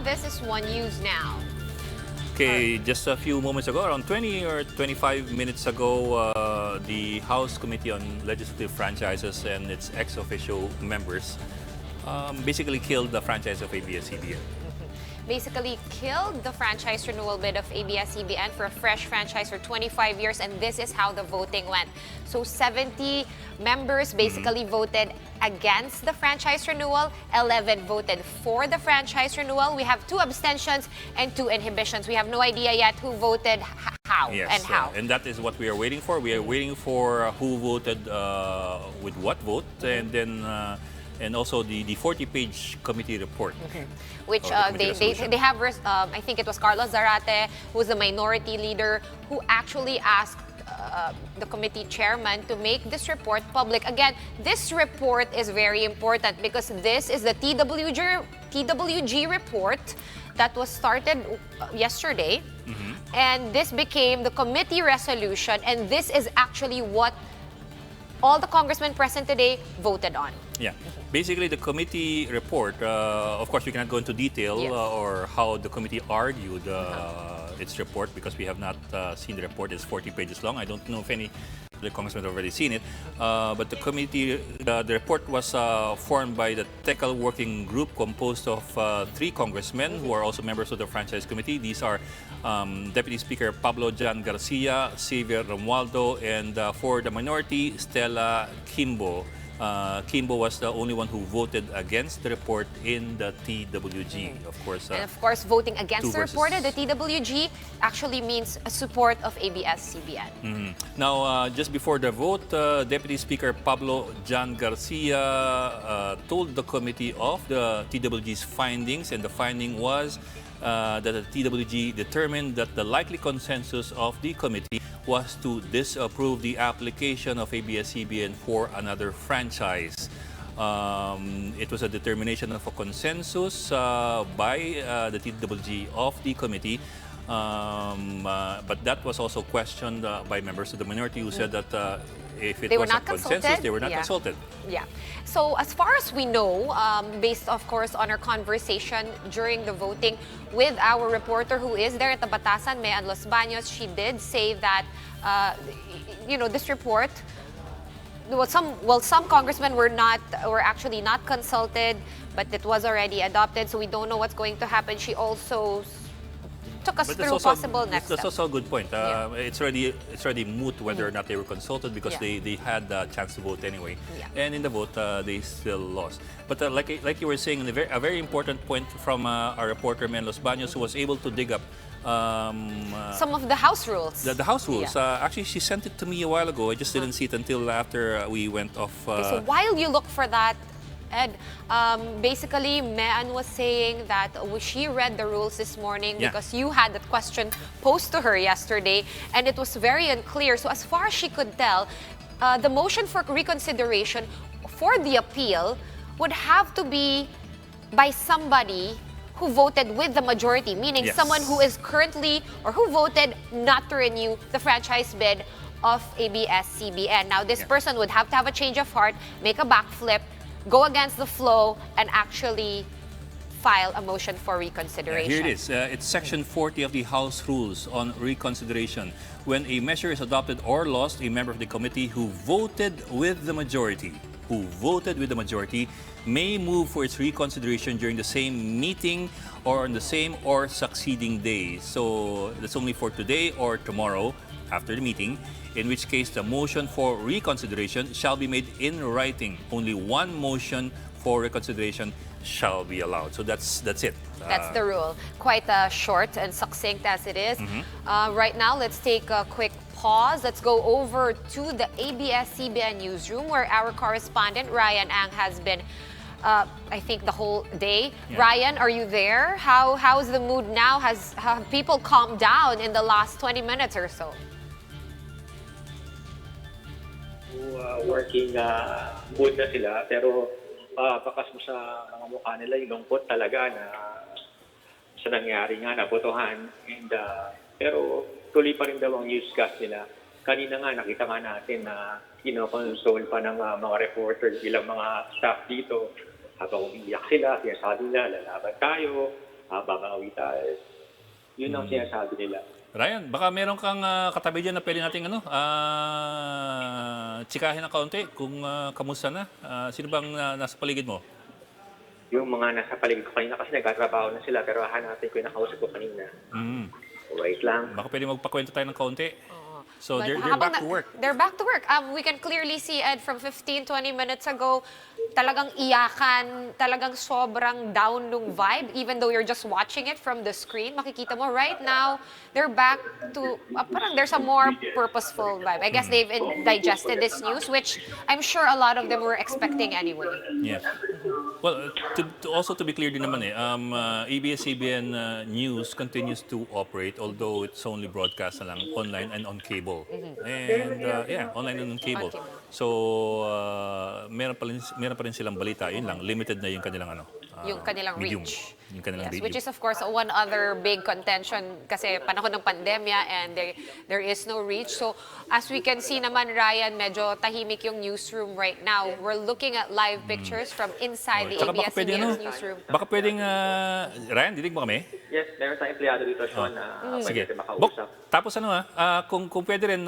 this is One News Now. Okay, just a few moments ago, around 20 or 25 minutes ago, the House Committee on Legislative Franchises and its ex-officio members basically killed the franchise of ABS-CBN. Basically killed the franchise renewal bid of ABS-CBN for a fresh franchise for 25 years, and this is how the voting went. So 70 members basically voted against the franchise renewal, 11 voted for the franchise renewal. We have 2 abstentions and 2 inhibitions. We have no idea yet who voted how and how. And that is what we are waiting for. We are waiting for who voted with what vote, and then and also the 40-page committee report. Which they have, I think it was Carlos Zarate, who's the minority leader, who actually asked the committee chairman to make this report public. Again, this report is very important because this is the TWG report that was started yesterday. And this became the committee resolution, and this is actually what all the congressmen present today voted on. Yeah, basically the committee report, of course we cannot go into detail or how the committee argued its report because we have not seen the report. It's 40 pages long. I don't know if any of the congressmen have already seen it. But the committee, the report was formed by the technical working group composed of 3 congressmen who are also members of the franchise committee. These are Deputy Speaker Pablo Jan Garcia, Xavier Romualdo, and for the minority, Stella Kimbo. Kimbo was the only one who voted against the report in the TWG, of course. And of course, voting against the report of the TWG actually means a support of ABS-CBN. Now, just before the vote, Deputy Speaker Pablo Jan Garcia told the committee of the TWG's findings, and the finding was that the TWG determined that the likely consensus of the committee was to disapprove the application of ABS-CBN for another franchise. It was a determination of a consensus by the TWG of the committee, but that was also questioned by members of the minority who said that if it was a consensus, they were not consulted. Yeah. So as far as we know, based of course on our conversation during the voting with our reporter who is there at the Batasan, Mean Los Baños, she did say that this report, some congressmen were actually not consulted, but it was already adopted, so we don't know what's going to happen. She also took us through possible next steps. That's also a good point. It's already moot whether or not they were consulted because they had the chance to vote anyway. And in the vote, they still lost. But like you were saying, a very important point from our reporter, Mean Los Baños, who was able to dig up some of the House rules. The House rules. Actually, she sent it to me a while ago. I just didn't see it until after we went off. So while you look for that, Ed, basically, Mean was saying that she read the rules this morning because you had that question posed to her yesterday, and it was very unclear. So as far as she could tell, the motion for reconsideration for the appeal would have to be by somebody who voted with the majority, meaning someone who is currently or who voted not to renew the franchise bid of ABS-CBN. Now, this person would have to have a change of heart, make a backflip, go against the flow, and actually file a motion for reconsideration. Here it is. It's Section 40 of the House Rules on Reconsideration. When a measure is adopted or lost, a member of the committee who voted with the majority may move for its reconsideration during the same meeting or on the same or succeeding day. So that's only for today or tomorrow after the meeting, in which case the motion for reconsideration shall be made in writing. Only one motion for reconsideration shall be allowed. So that's it. That's the rule. Quite short and succinct as it is. Right now, let's take a quick pause. Let's go over to the ABS-CBN newsroom where our correspondent Ryan Ang has been I think the whole day. Ryan, are you there? How's the mood now? Have people calmed down in the last 20 minutes or so? Working mood na sila, pero bakas mo sa mga mukha nila yung lungkot talaga na sa nangyari nga, nabotohan. Pero tuloy pa rin daw ang newscast nila. Kanina nga, nakita nga natin na kinoconsole pa ng mga reporters, ilang mga staff dito. Habang umiiyak sila, sinasabi nila, lalaban tayo. babawi tayo. Yun ang sinasabi nila. Ryan, baka meron kang katabi dyan na pwede nating tsikahin ng kaunti kung kamusta na. Sino bang nasa paligid mo? Yung mga nasa paligid ko kanina kasi nagtatrabaho na sila pero hanapin ko yung nakausap ko kanina. Wait lang. Baka pwede magpakwento tayo ng kaunti. So But they're back to work. They're back to work. We can clearly see, Ed, from 15, 20 minutes ago, talagang iyakan, talagang sobrang down nung vibe, even though you're just watching it from the screen. Makikita mo right now, they're back to, parang there's a more purposeful vibe. I guess they've digested this news, which I'm sure a lot of them were expecting anyway. Yes. Well, also to be clear din naman ABS-CBN News continues to operate, although it's only broadcast na lang online and on cable. And online and on cable. So meron pa rin silang balita. Yun lang, limited na yung kanilang Yung kanilang medium. reach. Yung kanilang Yes, medium. which is of course one other big contention kasi panahon ng pandemya and there is no reach. So as we can see naman, Ryan, medyo tahimik yung newsroom right now. We're looking at live pictures from inside the Tsaka baka pwede, ABS-CBN's newsroom. Baka pwedeng, Ryan, dinig mo kami? Yes, meron tayong empleyado dito, Sean, na Sige. pwede Bok, makausap. tapos kung pwede rin,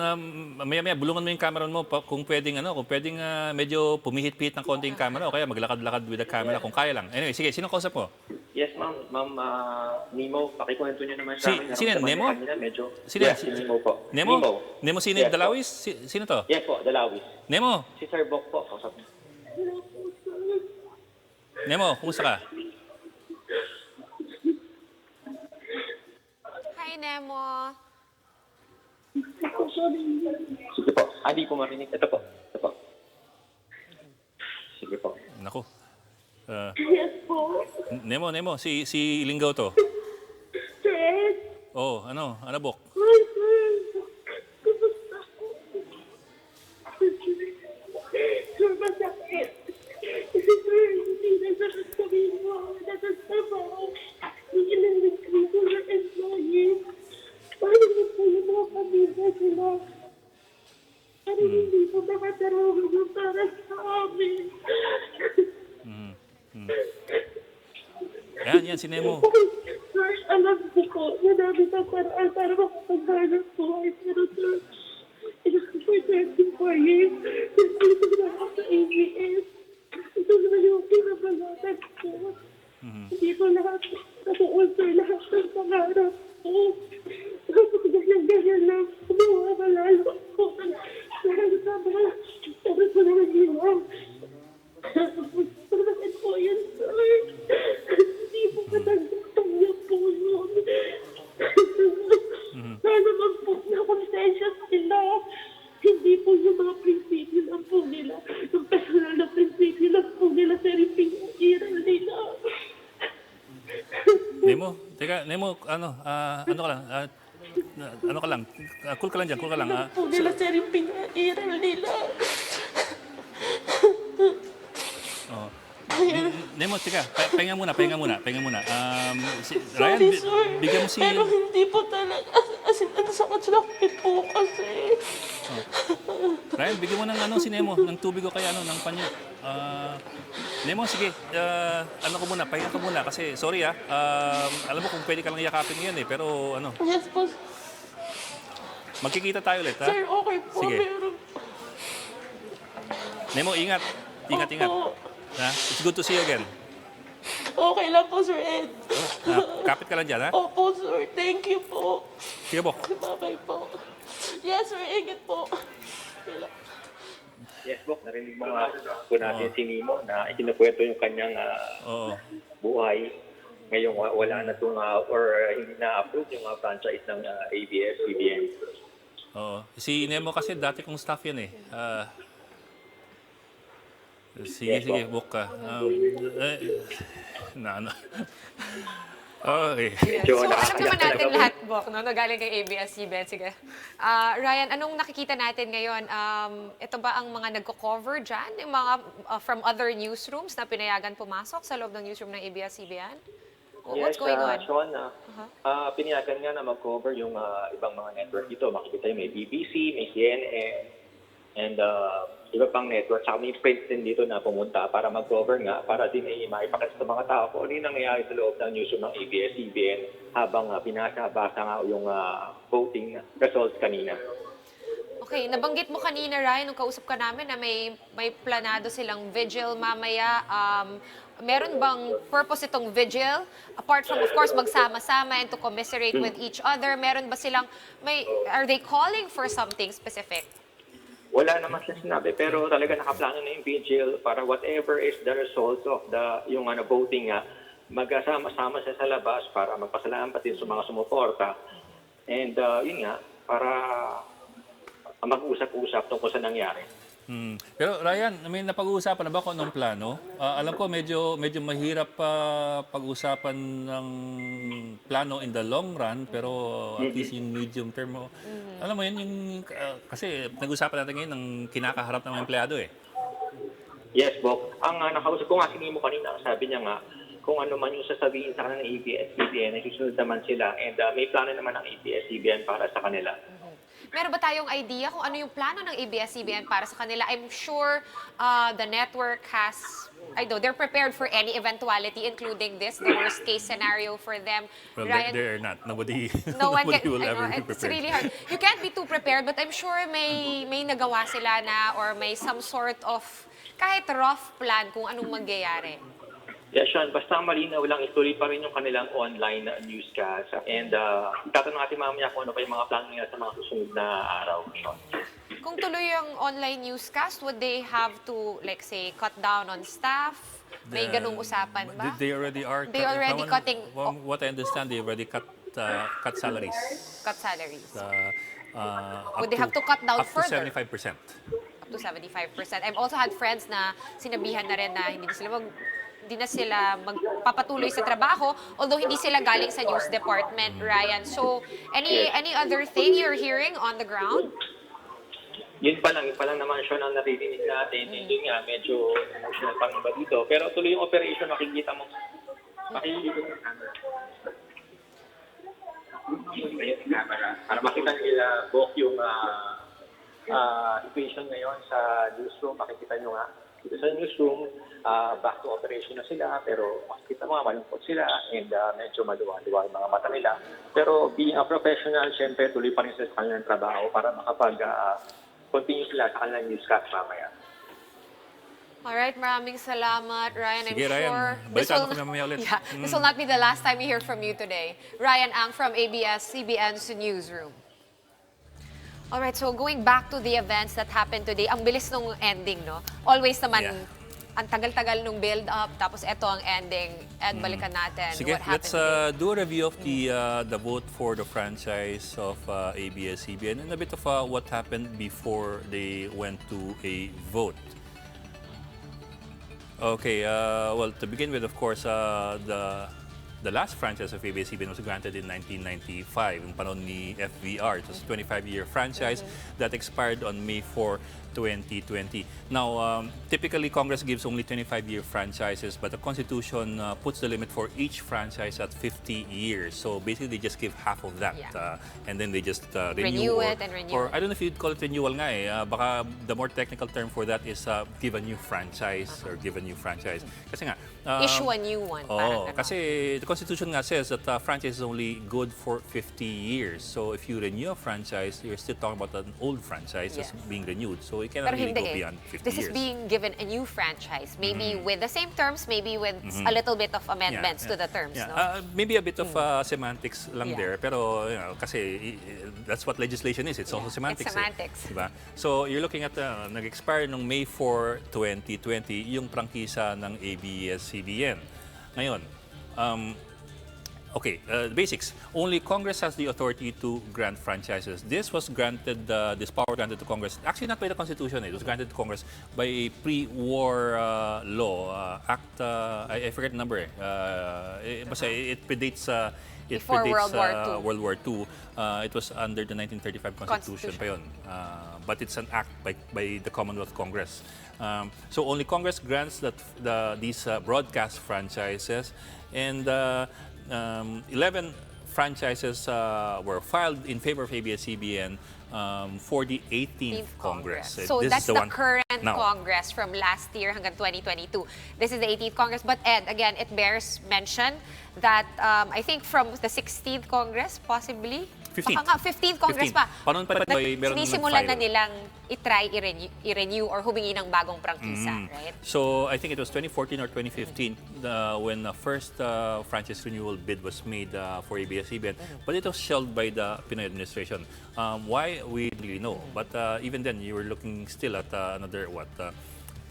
maya-maya, bulungan mo yung camera mo, kung pwedeng, medyo pumihit-pihit ng konti yung camera, o kaya maglakad-lakad with the camera, kung kaya lang. Anyway, sige, sino kausap mo? Yes, ma'am. Ma'am Nemo, pakikwento niyo naman sa amin. Sino yan? Nemo? Medyo. Sino yan? Yes, si Nemo po. Nemo? Nemo sino? Yes, Dalawis? Sino to? Yes po, Dalawis. Nemo? Si Sir Bok po, kausap niyo. Nemo, kumusta ka? Hi, Nemo. Sige po. Di po marinig. Ito po. Sige po. Naku. Yes po. Nemo, si Linggaw to. Sir. Oh, ano Bok? Hi, sir. Kumusta po? Sir, masakit. Sir, hindi na sasabihin mo. Nasasabaw. Hindi na nagkrito na employee. Paano mo po yung mga pamilya sila? Paano hindi po makatarawan mo para sa amin? Yan, si Nemo. Sir, alam ko po, marami na paraan para makapaghanap buhay. Pero sir, ito po 24 years. Dito na ako sa ABS. Ito na yung pinabalatan ko. Hindi ko lahat natuon, sir, lahat ng pangarap ko. Tapos ganyan lang, kumawawala lang po. Dahil sa mga, tapos ko naman yun. Bakit po yan, sir? Hindi po katagdatang niya po yun. Sana naman po na konsensya sila. Hindi po yung mga prinsipyo lang po nila. Yung personal na prinsipyo lang po nila sa iral nila. Nemo, teka, Nemo, ano ka lang, cool ka lang dyan, cool ka lang. Po nila sa iral nila. Nemo, teka, pahinga muna. Sorry, Ryan, sir. bigyan mo si... Pero hindi po talaga. As in, sakit po kasi. Ryan, bigyan mo ng si Nemo, ng tubig o kaya ng panyo. Nemo, sige, pahinga ka muna kasi, sorry alam mo kung pwede ka lang yakapin ngayon pero Yes po. magkikita tayo ulit, ha? Sir, okay po. Sige. Meron. Nemo, ingat. Opo. Ha? It's good to see you again. Okay lang po, Sir Ed. Kapit ka lang dyan, ha? Opo, sir. Thank you po. Sige, Bok. Bye-bye po. Yes, sir. Ingat po. Yes, Bok. Narinig mo nga po natin si Nemo na ikinukwento yung kanyang buhay. Ngayong wala na itong hindi na-approve yung franchise ng ABS-CBN. Oo. Si Nemo kasi dati kong staff yan eh. Sige, Bok ka. Okay. So, alam naman natin lahat, Bok, no? Galing kay ABS-CBN. Sige. Ryan, anong nakikita natin ngayon? Ito ba ang mga nagko-cover dyan? Yung mga from other newsrooms na pinayagan pumasok sa loob ng newsroom ng ABS-CBN? What's going on? Sean, pinayagan nga na mag-cover yung ibang mga network dito. Makikita yung may BBC, may CNN, and iba pang network. Saka may print din dito na pumunta para mag-cover nga, para din ay maipakita sa mga tao kung ano yung nangyayari sa loob ng newsroom ng ABS-CBN habang binasa-basa nga yung voting results kanina. Okay, nabanggit mo kanina, Ryan, nung kausap ka namin na may planado silang vigil mamaya. Meron bang purpose itong vigil? Apart from, of course, magsama-sama and to commiserate with each other, meron ba silang, are they calling for something specific? Wala naman siya sinabi, pero talaga nakaplano na yung vigil para whatever is the result of yung voting nga, magkasama-sama siya sa labas para magpasalamat din sa mga sumuporta. And yun nga, para mag-usap-usap tungkol sa nangyari. Pero Ryan, may napag-uusapan na ba kung anong plano? Alam ko medyo mahirap pag-usapan ng plano in the long run, pero at least yung medium term mo. Alam mo yun, kasi nag-usapan natin ngayon ng kinakaharap ng mga empleyado eh. Yes, Bok. Ang nakausap ko nga si Nemo kanina, sabi niya nga, kung ano man yung sasabihin sa kanila ng ABS-CBN, nasusunod naman sila and may plano naman ng ABS-CBN para sa kanila. Meron ba tayong idea kung ano yung plano ng ABS-CBN para sa kanila? I'm sure the network has, they're prepared for any eventuality, including this, the worst case scenario for them. Well, Ryan, they're not. Nobody will I ever know, be it's prepared. really hard. You can't be too prepared, but I'm sure may nagawa sila na or may some sort of kahit rough plan kung anong mangyayari. Yeah, Sean, basta malinaw lang, ituloy pa rin yung kanilang online newscast. And tatanong natin mamaya kung ano pa yung mga plano nila sa mga susunod na araw, Sean. Kung tuloy yung online newscast, would they have to, like say, cut down on staff? May ganung usapan ba? They already are. They already cutting. From what I understand, they already cut salaries. Cut salaries. Would they have to cut down up further? to 75%. Up to 75%. I've also had friends na sinabihan na rin na hindi na sila magpapatuloy sa trabaho, although hindi sila galing sa news department, Ryan. So, any other thing you're hearing on the ground? Yun pa lang naman siya na naririnig natin. And yun nga, medyo emotional pang iba dito. Pero tuloy yung operation, makikita mo. Para makita nila Bok yung situation ngayon sa newsroom. Makikita nyo nga dito sa newsroom, back to operation na sila, pero makikita mo nga malungkot sila and medyo maluwa-luwa yung mga mata nila. Pero being a professional, syempre tuloy pa rin sila sa kanilang trabaho para makapag-continue sila sa kanilang newscast mamaya. Alright, maraming salamat, Ryan. Sige, I'm Ryan. sure Balitaan ko na mamaya ulit. this will not be the last time we hear from you today. Ryan Ang from ABS-CBN's Newsroom. Alright, so going back to the events that happened today, ang bilis nung ending, no? Always naman, ang tagal-tagal nung build-up, tapos eto ang ending. Ed, balikan natin Sige, what happened let's today. do a review of the vote for the franchise of ABS-CBN and a bit of what happened before they went to a vote. Okay, well, to begin with, of course, the last franchise of ABS-CBN was granted in 1995, in panahon ni FVR. It was a 25-year franchise that expired on May 4, 2020. Now, typically, Congress gives only 25-year franchises, but the Constitution puts the limit for each franchise at 50 years. So basically, they just give half of that, and then they just renew it and renew or it. I don't know if you'd call it renewal nga eh. Baka the more technical term for that is give a new franchise or give a new franchise. Kasi nga, Issue a new one. Parang ganon. kasi the Constitution nga says that franchise is only good for 50 years. So if you renew a franchise, you're still talking about an old franchise that's being renewed. So it cannot Pero really hindi go eh. beyond 50 This years. is being given a new franchise, maybe with the same terms, maybe with a little bit of amendments to the terms, no? Maybe a bit of semantics lang there, pero you know, kasi that's what legislation is. It's also semantics. It's semantics. Diba? So you're looking at nag-expire nung May 4, 2020 yung prangkisa ng ABS-CBN. Ngayon, okay, basics. Only Congress has the authority to grant franchises. This was granted, this power granted to Congress, actually not by the Constitution, it was granted to Congress by a pre-war law, Act, I forget the number basta it predates, Before World War II. World War II. It was under the 1935 Constitution pa yun. But it's an act by the Commonwealth Congress. So only Congress grants these broadcast franchises, and 11 franchises were filed in favor of ABS-CBN for the 18th Congress. So This that's is the one current now. Congress from last year hanggang 2022. This is the 18th Congress. But Ed, again, it bears mention that I think from the 16th Congress, possibly, 15th. Baka nga, 15th Congress 15th. pa. Paano pa rin meron Sinisimulan na nag-file? nilang i-try, i-renew or humingi ng bagong prangkisa, right? So I think it was 2014 or 2015 when the first franchise renewal bid was made for ABS-CBN, but it was shelved by the Pinoy administration. Why? We don't really know. But even then, you were looking still at another,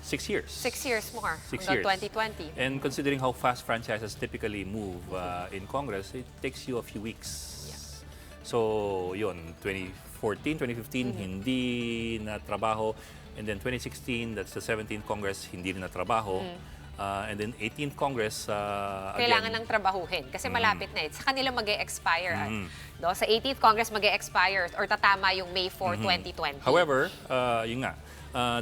6 years. 6 years more, 6 hanggang years. 2020. And considering how fast franchises typically move in Congress, it takes you a few weeks. So, yun, 2014, 2015, hindi na trabaho. And then 2016, that's the 17th Congress, hindi rin na trabaho. And then 18th Congress, Kailangan ng trabahuhin kasi malapit na eh. Sa kanila mag-e-expire. No? Sa 18th Congress mag-e-expire or tatama yung May 4, 2020. However, yun nga,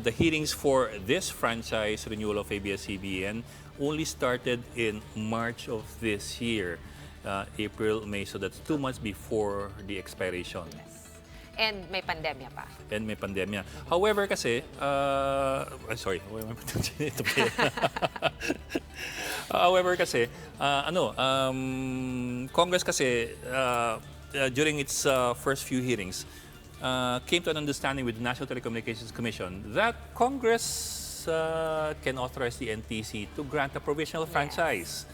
the hearings for this franchise renewal of ABS-CBN only started in March of this year. April, May, so that's 2 months before the expiration. And may pandemya pa. And may pandemya. However kasi, sorry, however kasi, Congress kasi, during its first few hearings, came to an understanding with the National Telecommunications Commission that Congress can authorize the NTC to grant a provisional franchise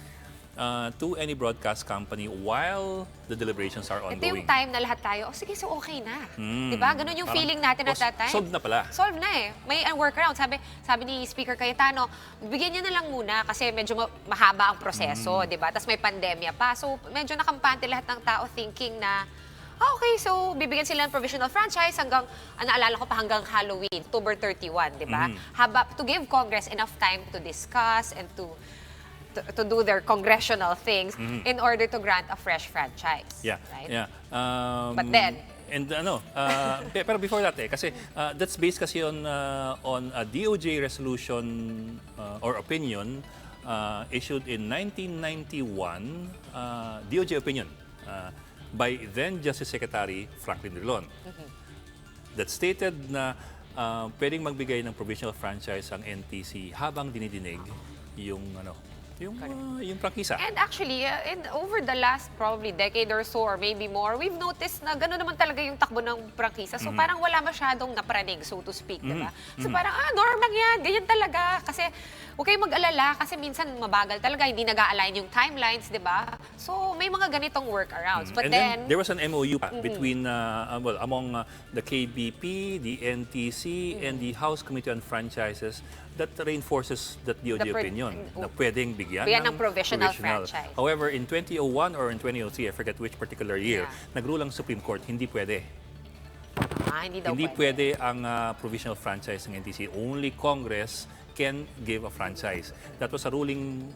to any broadcast company while the deliberations are Ito ongoing. yung time na lahat tayo, sige, so okay na. Diba? Ganun yung feeling natin at that time. Solved na pala. Solved na eh. May workaround. Sabi ni Speaker Cayetano, bigyan niya na lang muna kasi medyo mahaba ang proseso, diba? Tapos may pandemya pa. So medyo nakampante lahat ng tao thinking na, okay, so bibigyan sila ng provisional franchise hanggang, naalala ko pa hanggang Halloween, October 31, diba? To give Congress enough time to discuss and to do their congressional things in order to grant a fresh franchise. Yeah, right? yeah. But then, and pero before that kasi that's based kasi on a DOJ resolution or opinion issued in 1991, DOJ opinion by then Justice Secretary Franklin Drilon. That stated na pwedeng magbigay ng provisional franchise ang NTC habang dinidinig yung yung prangkisa. and actually, over the last probably decade or so or maybe more, we've noticed na gano'n naman talaga yung takbo ng prangkisa. So parang wala masyadong napraning, so to speak, diba? So parang, normal yan, ganyan talaga. Kasi huwag kayong mag-alala kasi minsan mabagal talaga, hindi nag-a-align yung timelines, diba? So may mga ganitong workarounds. But And then there was an MOU between among the KBP, the NTC, and the House Committee on Franchises that reinforces that DOJ opinion na pwedeng bigyan ng provisional franchise. However, in 2001 or in 2003, I forget which particular year, nagrulang Supreme Court, hindi pwede. Hindi pwede ang provisional franchise ng NTC. Only Congress can give a franchise. That was a ruling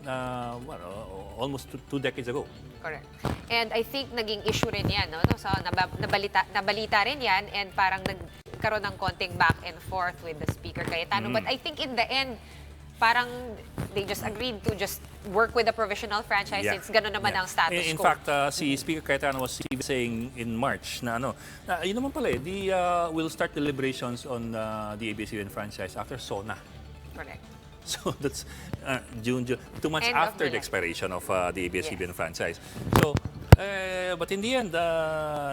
almost 2 decades ago. Correct. And I think naging issue rin yan. No? So, nabalita rin yan and parang nagkaroon ng konting back and forth with the Speaker Cayetano. But I think in the end, parang they just agreed to just work with the provisional franchise since gano'n naman ang status quo. In fact, si Speaker Cayetano was saying in March na yun naman pala we'll start deliberations on the ABS-CBN franchise after SONA. Correct. So that's June, 2 months End of after the July. expiration of the ABS-CBN franchise. So, but in the end,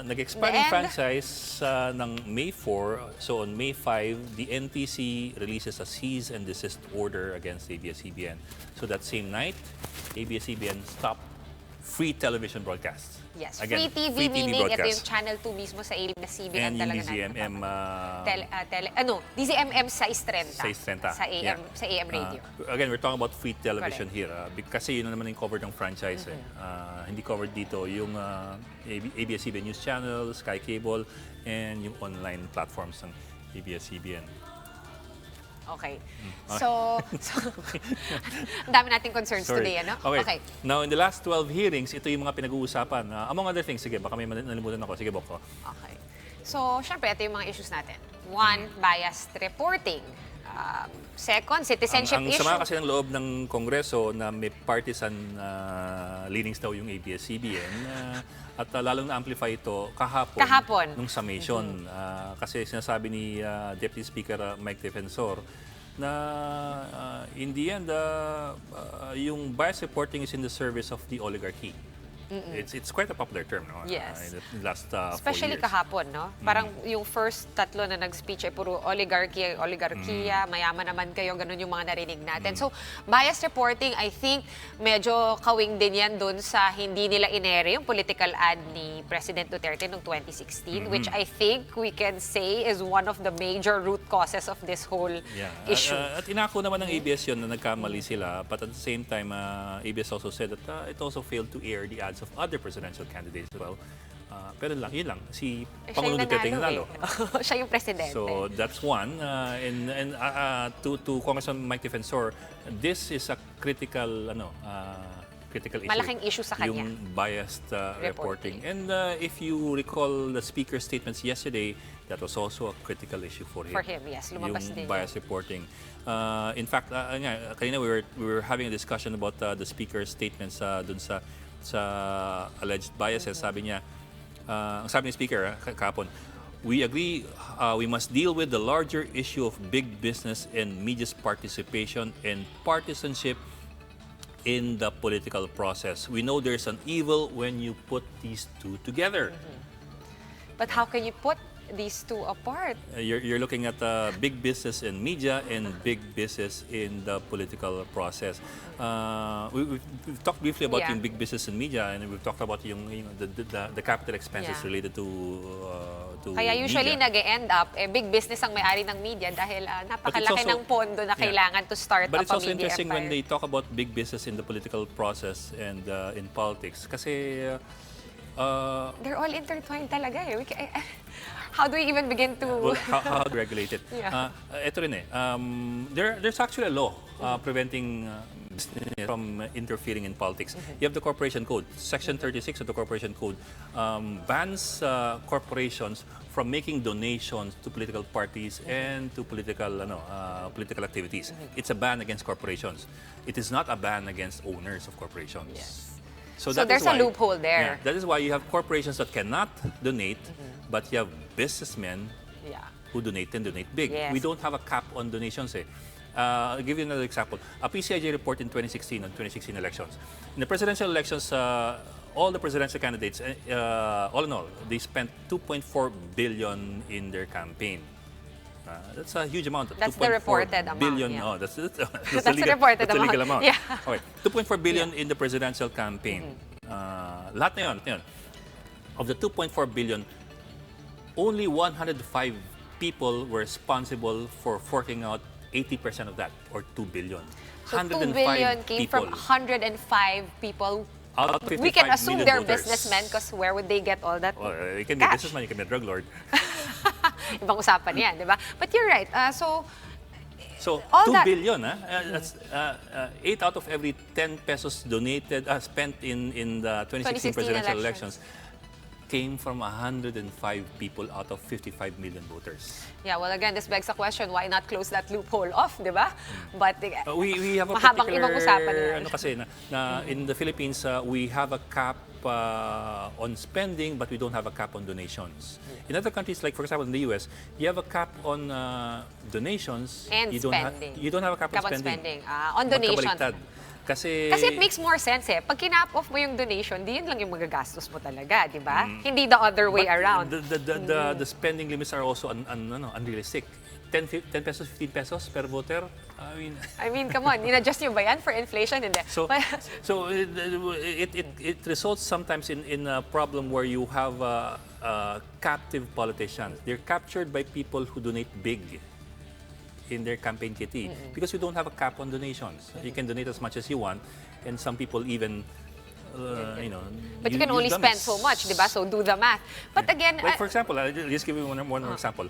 nag-expire yung franchise ng May 4. So on May 5, the NTC releases a cease and desist order against ABS-CBN. So that same night, ABS-CBN stopped free television broadcasts. Yes, Again, free TV meaning ito broadcasts. yung Channel 2 mismo sa ABS-CBN And yung talaga DZMM, DZMM sa 630. Sa AM, yeah. sa AM radio. Again, we're talking about free television here. Kasi yun naman yung covered ng franchise. Hindi covered dito yung ABS-CBN News Channel, Sky Cable, and yung online platforms ng ABS-CBN. Okay. So ang dami nating concerns today, ano? Okay. Now, in the last 12 hearings, ito yung mga pinag-uusapan. Among other things, sige, baka may nalimutan ako. Sige, Boko. Okay. So, syempre, ito yung mga issues natin. One, biased reporting. Second, citizenship Ang issue. sama kasi ng loob ng Kongreso na may partisan leanings daw yung ABS-CBN at lalong na-amplify ito kahapon nung summation. Kasi sinasabi ni Deputy Speaker Mike Defensor na in the end, yung bias reporting is in the service of the oligarchy. It's quite a popular term, no? Yes. In the last 4 Especially years. kahapon, no? Parang yung first tatlo na nag-speech ay puro oligarkiya, mayaman naman kayo, ganun yung mga narinig natin. So, bias reporting, I think, medyo kawing din yan dun sa hindi nila inere yung political ad ni President Duterte noong 2016, which I think we can say is one of the major root causes of this whole issue. At inako naman ng ABS yun na nagkamali sila, but at the same time, ABS also said that it also failed to air the ads of other presidential candidates as well. Pero yun lang, si Pangulong Duterte yung nanalo. Siya yung presidente. So that's one. To Congressman Mike Defensor, this is a critical issue. Malaking issue sa kanya. Yung biased reporting. And if you recall the speaker's statements yesterday, that was also a critical issue for him. For him, yes. Lumabas din. Yung biased reporting. In fact, kanina we were having a discussion about the speaker's statements dun sa alleged biases. Sabi niya, ang sabi ni Speaker kahapon, we agree we must deal with the larger issue of big business and media's participation and partisanship in the political process. We know there's an evil when you put these two together. But how can you put these two apart? You're looking at big business in media and big business in the political process. We've talked briefly about yung big business in media, and we've talked about the capital expenses related to Kaya usually nag-end up, big business ang may-ari ng media dahil napakalaki ng pondo na kailangan to start but up it's a also media interesting empire. when they talk about big business in the political process and in politics. Kasi they're all intertwined talaga eh. How do we even begin to... well, how to regulate it? Ito rin eh. There's actually a law preventing business from interfering in politics. You have the Corporation Code. Section 36 of the Corporation Code bans corporations from making donations to political parties and to political activities. It's a ban against corporations. It is not a ban against owners of corporations. Yes. So there's a loophole there. Yeah, that is why you have corporations that cannot donate, but you have businessmen who donate and donate big. Yes. We don't have a cap on donations. I'll give you another example. A PCIJ report in 2016 on 2016 elections. In the presidential elections, all the presidential candidates, all in all, they spent 2.4 billion in their campaign. That's a huge amount. That's the reported billion, amount. that's the reported the legal amount. amount. Yeah. Okay, 2.4 billion in the presidential campaign. Lahat na yun. Of the 2.4 billion, only 105 people were responsible for forking out 80% of that, or 2 billion. So 2 billion came from 105 people. Out of 55 We can assume million they're voters. businessmen because where would they get all that Well, you can be a cash? businessman, you can be a drug lord. Ibang usapan yan, di ba? But you're right. So all 2 that- billion, that's 8 out of every 10 pesos donated, spent in the 2016 presidential elections came from 105 people out of 55 million voters. Yeah, well, again, this begs the question, why not close that loophole off, di ba? But We have a mahabang particular, ibang usapan yan. kasi in the Philippines, we have a cap on spending, but we don't have a cap on donations. In other countries, like for example in the US, you have a cap on donations. And you spending. You don't have a cap on Cap on spending. on donations. Magkabaliktad. Kasi it makes more sense eh. Pag kinap off mo yung donation, di yun lang yung magagastos mo talaga, di ba? Hindi the other way around. The spending limits are also unrealistic. 10 pesos, 15 pesos per voter. I mean, come on, in-adjust nyo ba yan for inflation? Hindi. So it results sometimes in a problem where you have captive politicians. They're captured by people who donate big in their campaign kitty because you don't have a cap on donations. You can donate as much as you want, and some people even but you can only spend so much, di ba? So do the math. But again, like for example, I'll just give you one more example.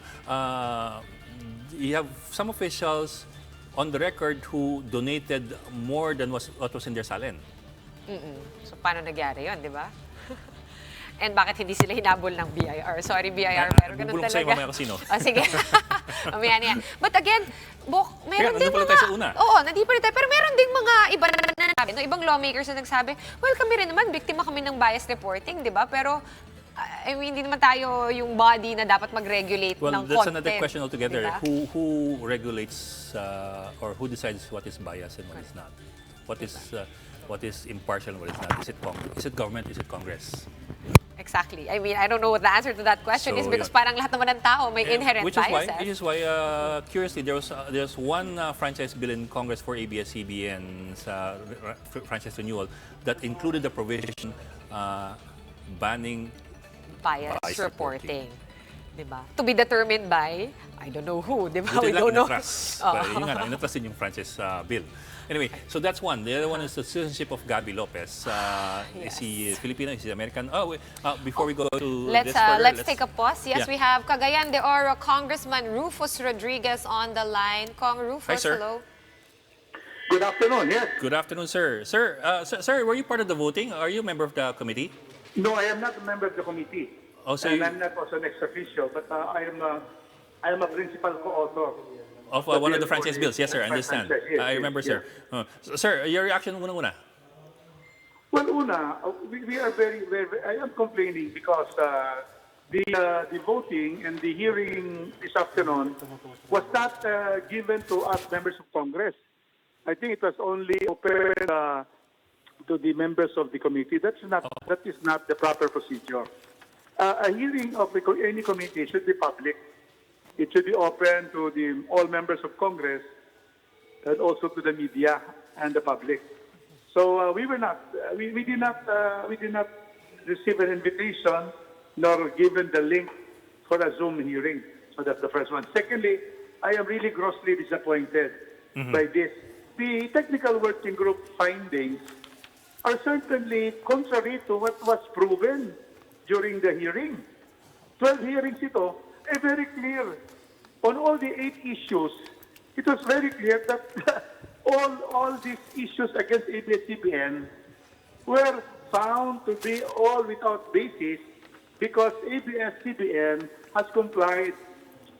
You have some officials on the record who donated more than what was in their salen. so paano nagyari yun, di ba? and bakit hindi sila hinabol ng BIR. Sorry, BIR, pero ganun bubulong talaga. sa'yo mamaya kung sino. Sige. Mamaya na yan. But again, Bok, meron Kaya, din nandun pala mga... tayo sa una. Oo, nandito pa rin tayo. Pero meron ding mga iba na nagsabi, no? Ibang lawmakers na nagsabi, well, kami rin naman, biktima kami ng bias reporting, di ba? Pero, I mean, hindi naman tayo yung body na dapat mag-regulate ng content. Well, that's another question altogether. Diba? Who regulates or who decides what is bias and what is not? What is impartial and what is not? Is it government? Is it Congress? Exactly. I mean, I don't know what the answer to that question So, is because yun. parang lahat naman ng tao may inherent biases. Which is why, curiously, there's one franchise bill in Congress for ABS-CBN'S franchise renewal that included the provision banning Bias bias reporting. Diba? To be determined by, I don't know who, diba? Buti We lang don't know. inatras. Yun nga, inatras din yung franchise bill. Anyway, so that's one. The other one is the citizenship of Gabby Lopez. Is he Filipino? Is he American? Oh, wait, before we go to Let's this further, let's take a pause. Yes, Yeah. we have Cagayan de Oro Congressman Rufus Rodriguez on the line. Kong Rufus, Hi, sir. hello. Good afternoon, yes. Good afternoon, sir. Sir, were you part of the voting? Are you a member of the committee? No, I am not a member of the committee. Oh, so and you- I'm not also an ex-official, but I am a principal co-author. Of one of the franchise bills? Yes, sir, I understand. Yes, I remember, sir. Sir, your reaction muna-muna. Well, we are very, I am complaining because the voting and the hearing this afternoon was not given to us members of Congress. I think it was only open to the members of the committee. That is not the proper procedure. A hearing of any committee should be public. It should be open to all members of Congress and also to the media and the public. So we did not receive an invitation nor given the link for a Zoom hearing. So that's the first one. Secondly, I am really grossly disappointed by this. The technical working group findings are certainly contrary to what was proven during the hearing. 12 hearings ito, very clear. On all the 8 issues, it was very clear that all these issues against ABS-CBN were found to be all without basis because ABS-CBN has complied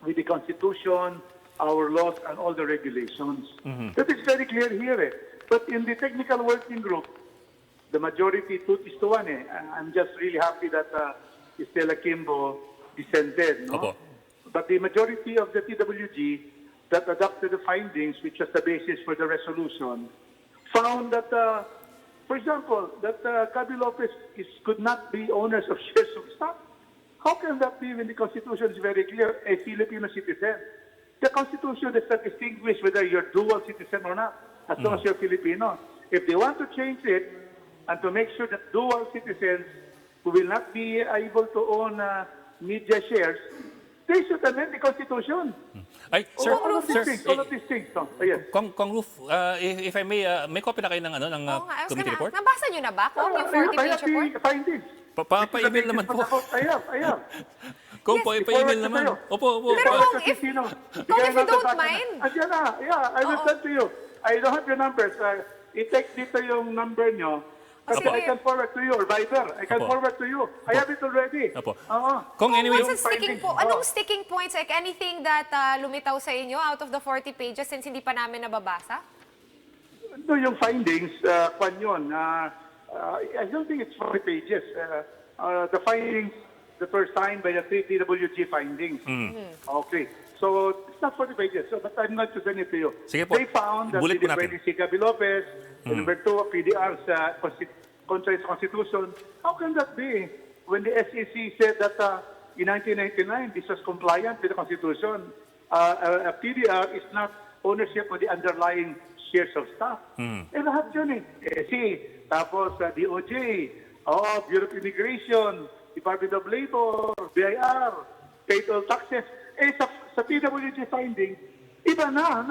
with the Constitution, our laws, and all the regulations. That is very clear here. But in the technical working group, the majority 2-1. I'm just really happy that Estela Kimbo dissented. No? Opo. But the majority of the TWG that adopted the findings, which was the basis for the resolution, found that, for example, that Gabby Lopez could not be owners of shares of stock. How can that be when the Constitution is very clear, a Filipino citizen? The Constitution does not distinguish whether you're dual citizen or not, as long as you're Filipino. If they want to change it and to make sure that dual citizens who will not be able to own media shares, they should amend the Constitution. Ay, sir, all of these things. No? Yes. Kong Ruf, if I may copy na kayo ng Oo nga, I was committee gonna- report? Nabasa nyo na ba kung yung 40-page the report? findings. Pa-email naman po. I have. Kung Yes, po, pa-email naman. Opo. Pero kung if you don't mind. Andiyan na. Yeah, I will send to you. I don't have your numbers. I-text dito yung number nyo. Kasi Sige. I can forward to you or Viber. I can Opo. forward to you. I have it already. Opo. Oo. Kung anyway, What's the sticking findings. anong sticking points, like anything that lumitaw sa inyo out of the 40 pages since hindi pa namin nababasa? No, yung findings, kwan yun. I don't think it's 40 pages. The findings that were signed by the TWG findings. Okay. So, it's not 40 pages, but I'm not to send it to you. Sige po. They found that Bullet po the natin. si Gabby Lopez, and number 2, PDR's contrary to Constitution. How can that be? When the SEC said that in 1999, this was compliant with the Constitution. A PDR is not ownership of the underlying shares of stock. Lahat yun tapos DOJ, Bureau of Immigration, Department of Labor, BIR, paid all taxes. Sa PWG finding, iba na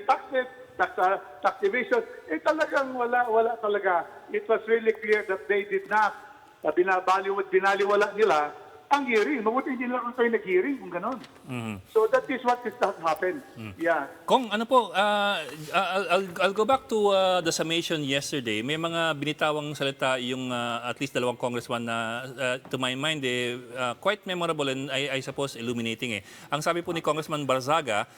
taxes, tax evasion. Talagang wala talaga. It was really clear that they did not, binaliwala nila ang hearing. Mabuti hindi lang tayo nag-hearing kung gano'n. So that is what has happened. Yeah. Kung ano po, I'll go back to the summation yesterday. May mga binitawang salita yung at least dalawang congressman na to my mind quite memorable and I suppose illuminating eh. Ang sabi po ni Congressman Barzaga,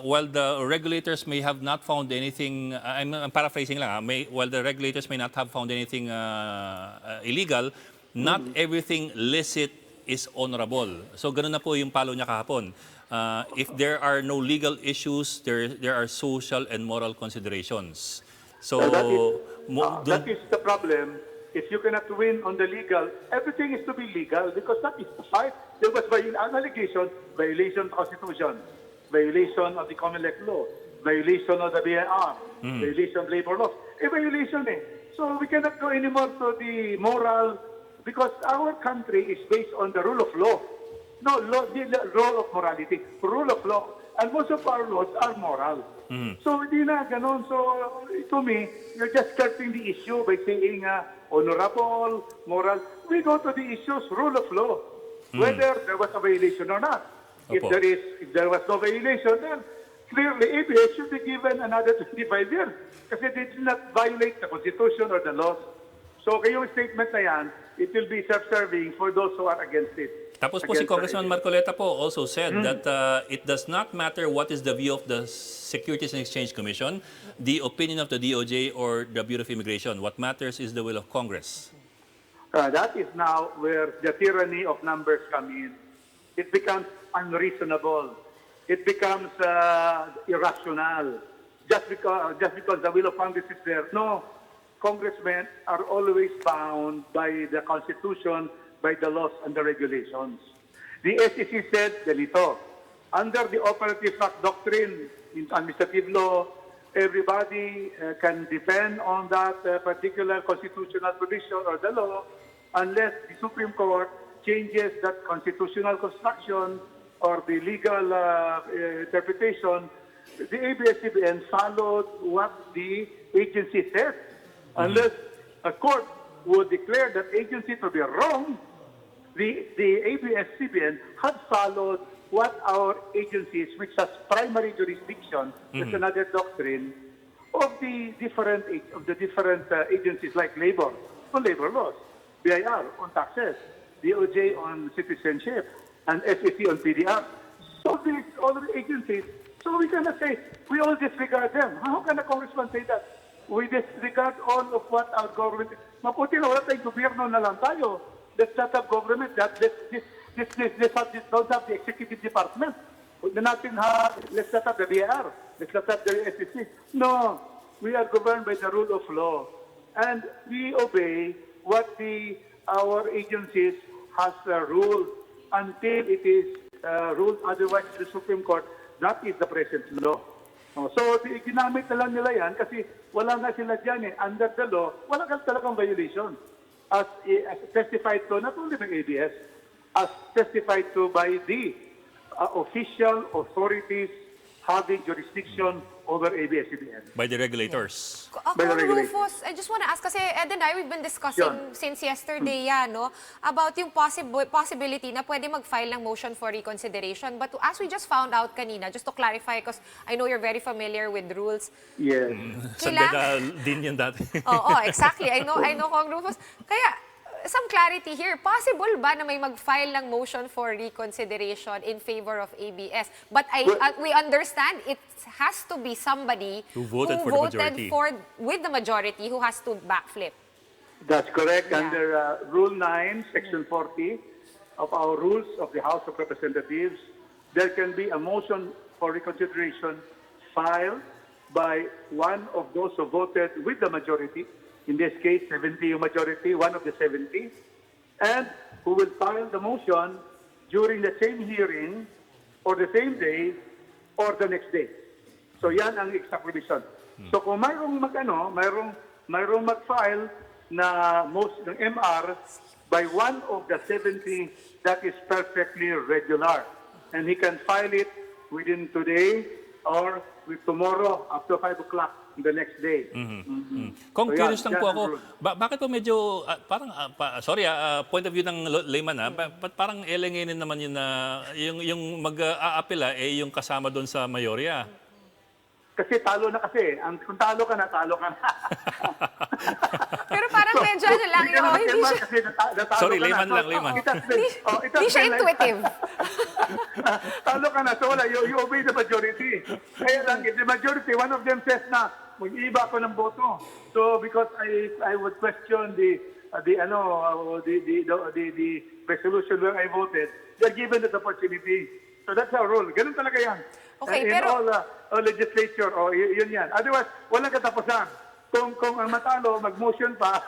while the regulators may have not found anything, I'm paraphrasing lang, while the regulators may not have found anything illegal, not everything licit is honorable. So ganun na po yung palo niya kahapon. If there are no legal issues, there are social and moral considerations. So that is the problem. If you cannot win on the legal, everything is to be legal because that is the fight. There was an allegation, violation of the Constitution, violation of the Common Law, violation of the BIR, violation of labor laws. Violation eh. So we cannot go anymore to the moral because our country is based on the rule of law. No, the rule of morality, rule of law. And most of our laws are moral. So hindi na ganon. So to me, you're just skirting the issue by saying honorable, moral. We go to the issues, rule of law, whether there was a violation or not. If there was no violation, then clearly ABS should be given another 25 years kasi they did not violate the Constitution or the laws. So kayong statement na yan, it will be self-serving for those who are against it. Tapos po si Congressman Marcoleta po also said that it does not matter what is the view of the Securities and Exchange Commission, the opinion of the DOJ or the Bureau of Immigration. What matters is the will of Congress. That is now where the tyranny of numbers come in. It becomes unreasonable. It becomes irrational. Just because the will of Congress is there. No. Congressmen are always bound by the Constitution, by the laws and the regulations. The SEC said, ganito, under the operative fact doctrine in administrative law, everybody can depend on that particular constitutional provision or the law unless the Supreme Court changes that constitutional construction or the legal interpretation. The ABS-CBN followed what the agency said. Unless a court would declare that agency to be wrong, the ABS-CBN had followed what our agencies, which has primary jurisdiction, that's another doctrine, of the different agencies like labor, on labor laws, BIR on taxes, DOJ on citizenship, and SEC on PDR. So these all the agencies, so we cannot say, we all disregard them. How can a congressman say that? We disregard all of what our government... Maputi na wala tayong gobyerno na lang tayo. Let's not have government. Let's don't have the executive department. Let's not have the BIR. Let's not have the SEC. No. We are governed by the rule of law. And we obey what our agencies has ruled until it is ruled otherwise in the Supreme Court. That is the present law. So, ginamit na lang nila yan kasi wala nga sila dyan eh. Under the law, wala ka talagang violation. As testified to, not only by ABS, as testified to by the official authorities having jurisdiction over ABS-CBN. By the regulators. Rufus, I just want to ask, kasi Ed and I, we've been discussing since yesterday about yung possibility na pwede mag-file ng motion for reconsideration. But as we just found out kanina, just to clarify, because I know you're very familiar with rules. Yes. Sagda din yan dati. Oo, exactly. I know, Kong Rufus. Kaya, some clarity here. Possible ba na may mag-file ng motion for reconsideration in favor of ABS? But we understand it has to be somebody who voted with the majority who has to backflip. That's correct. Yeah. Under Rule 9, Section 40 of our rules of the House of Representatives, there can be a motion for reconsideration filed by one of those who voted with the majority. In this case, 70 majority, one of the 70, and who will file the motion during the same hearing or the same day or the next day. So yan ang exact provision. So kung mayroong mag-file na ng MR by one of the 70, that is perfectly regular. And he can file it within today or with tomorrow after 5 o'clock the next day. Kung So, curious lang yan po ang ako, rule. bakit po medyo, point of view ng layman ba't parang elenginin naman yun na yung mag-aapela yung kasama doon sa mayorya? Kasi talo na kasi. Kung talo ka na, talo ka na. Pero parang medyo ano lang yun. Hindi siya, Kasi natalo Sorry, ka na. layman lang, layman. hindi siya intuitive. Talo ka na. So wala, you obey the majority. Kaya lang, if the majority, one of them says na, mag-iiba ako ng boto. So because I would question the resolution where I voted, they're given that opportunity. So that's our rule. Ganun talaga yan. Okay, In pero- all legislature, yun yan. Otherwise, walang katapusan. Kung ang matalo, mag-motion pa.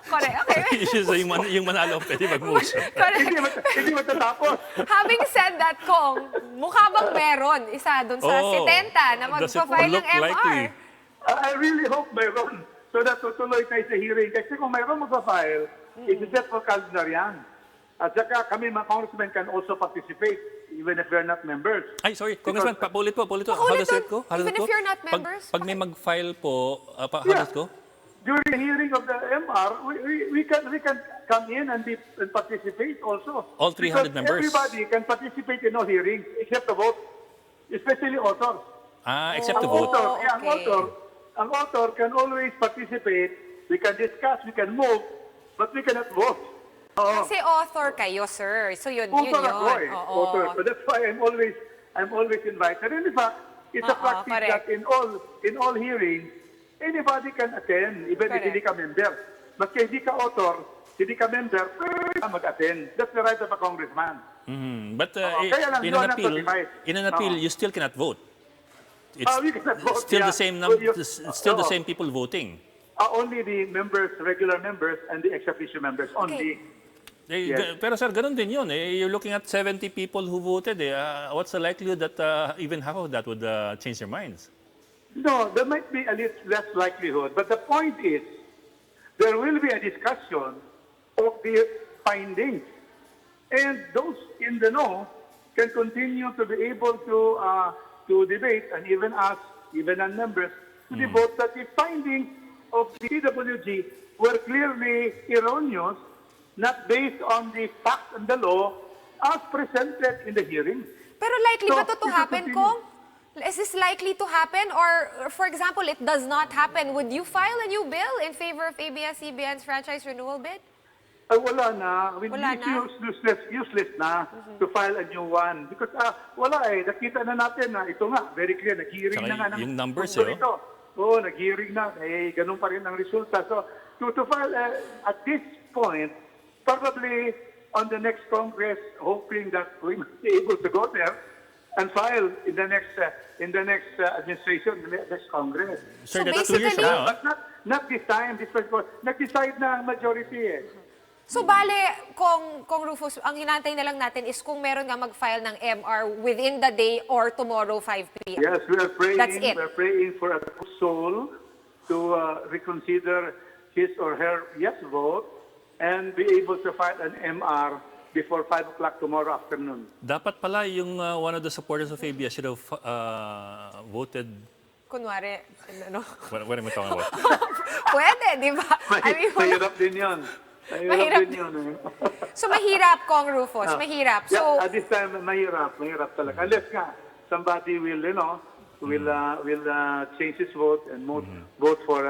Correct. Okay. yung manalo, pwede mag-motion. Correct. hindi matatapos. Having said that, Kong, mukha bang meron isa doon sa 70 na Does it magpa-file ng look MR? likely? I really hope mayroon. So that tutuloy tayo sa hearing. Kasi kung mayroon magpa-file, it's for calendar yan. At saka kami, mga congressmen, can also participate even if we're not members. Ay, sorry, Congressman, paulit po. How Paulit does doon, it go? How does even it go? if you're not members? Pag may mag-file po, how does it go? During the hearing of the MR, we can come in and participate also. All 300 Because members? Everybody can participate in all hearings except the vote, especially authors. Except to Ang vote. author, yeah, okay. ang author can always participate. We can discuss, we can move, but we cannot vote. Kasi author kayo, sir. So yun Author yun. ako eh. Oo. Author. So that's why I'm always invited. And in fact, it's a practice correct. that in all hearings, anybody can attend, even if Correct. hindi ka member. Maski hindi ka author, hindi ka member, pwede ka mag-attend. That's the right of a congressman. But kaya lang, in yun an ang appeal, 25. you still cannot vote. It's We cannot vote. still yeah. the same still the same people voting. Only the members, regular members, and the ex-officio members only. Yes. Pero sir, ganun din yun. You're looking at 70 people who voted. What's the likelihood that even half of that would change their minds? No, there might be a little less likelihood. But the point is, there will be a discussion of the findings. And those in the know can continue to be able to debate and even ask, even non-members, to devote that the findings of the CWG were clearly erroneous, not based on the facts and the law as presented in the hearing. Pero likely ba to happen, Kong? Is this likely to happen? Or, for example, it does not happen. Would you file a new bill in favor of ABS-CBN'S franchise renewal bid? Wala na. I mean, Wala it's na? useless na to file a new one. Because wala nakita na natin na ito nga, very clear, nag-hearing Saka na nga. yung numbers, ito. Oo, nag-hearing na. Ganun pa rin ang resulta. So, to file at this point, probably on the next Congress, hoping that we might be able to go there and file in the next administration, the next Congress. Sir, So that's 2 years from basically- now. But not this time. This was nag-decide na ang majority eh. So bale, Kong Rufus, ang hinantay na lang natin is kung meron nga mag-file ng MR within the day or tomorrow 5 p.m. Yes, we are praying. That's it. We're praying for a soul to reconsider his or her yes vote and be able to file an MR before 5 o'clock tomorrow afternoon. Dapat pala yung one of the supporters of ABS should have voted. Kunwari, ano? What am I talking about? Pwede, di ba? I mean, Mahirap din yun. Mahirap din yun. so mahirap, Kong Rufus, mahirap. So, Yeah, at this time, mahirap talaga. Unless nga, somebody will, will change his vote and vote for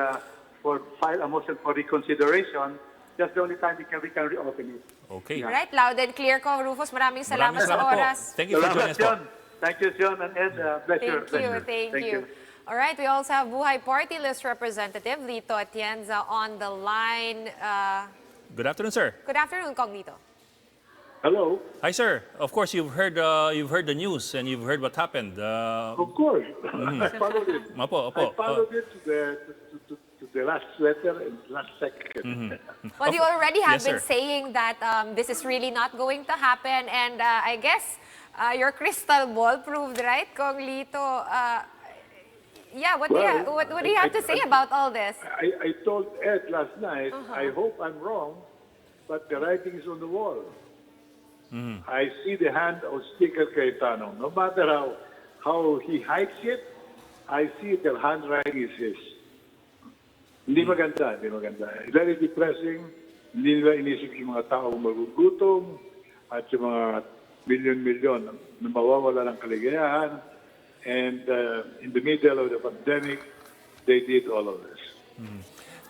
file a motion for reconsideration. That's the only time we can reopen it. Okay. right, loud and clear, Kong Rufus. Maraming salamat sa po. oras. Thank you for joining us po. John. Thank you, John and Ed. Pleasure. Thank you. All right, we also have Buhay Party List Representative Lito Atienza on the line. Good afternoon, sir. Good afternoon, Kong Lito. Hello. Hi, sir. Of course, you've heard the news and you've heard what happened. Of course. I followed it. Opo. I followed it to the last letter and last second. Well, you already have Yes, been sir. saying that this is really not going to happen, and I guess your crystal ball proved right, Kong Lito. Yeah, what do you have to say about all this? I told Ed last night, I hope I'm wrong, but the writing is on the wall. I see the hand of Speaker Cayetano. No matter how he hides it, I see their handwriting is his. Hindi maganda, hindi maganda. Very depressing. Hindi nila inisip yung mga taong magugutom at yung mga milyon-milyon na mawawala ng kaligayahan. And in the middle of the pandemic, they did all of this.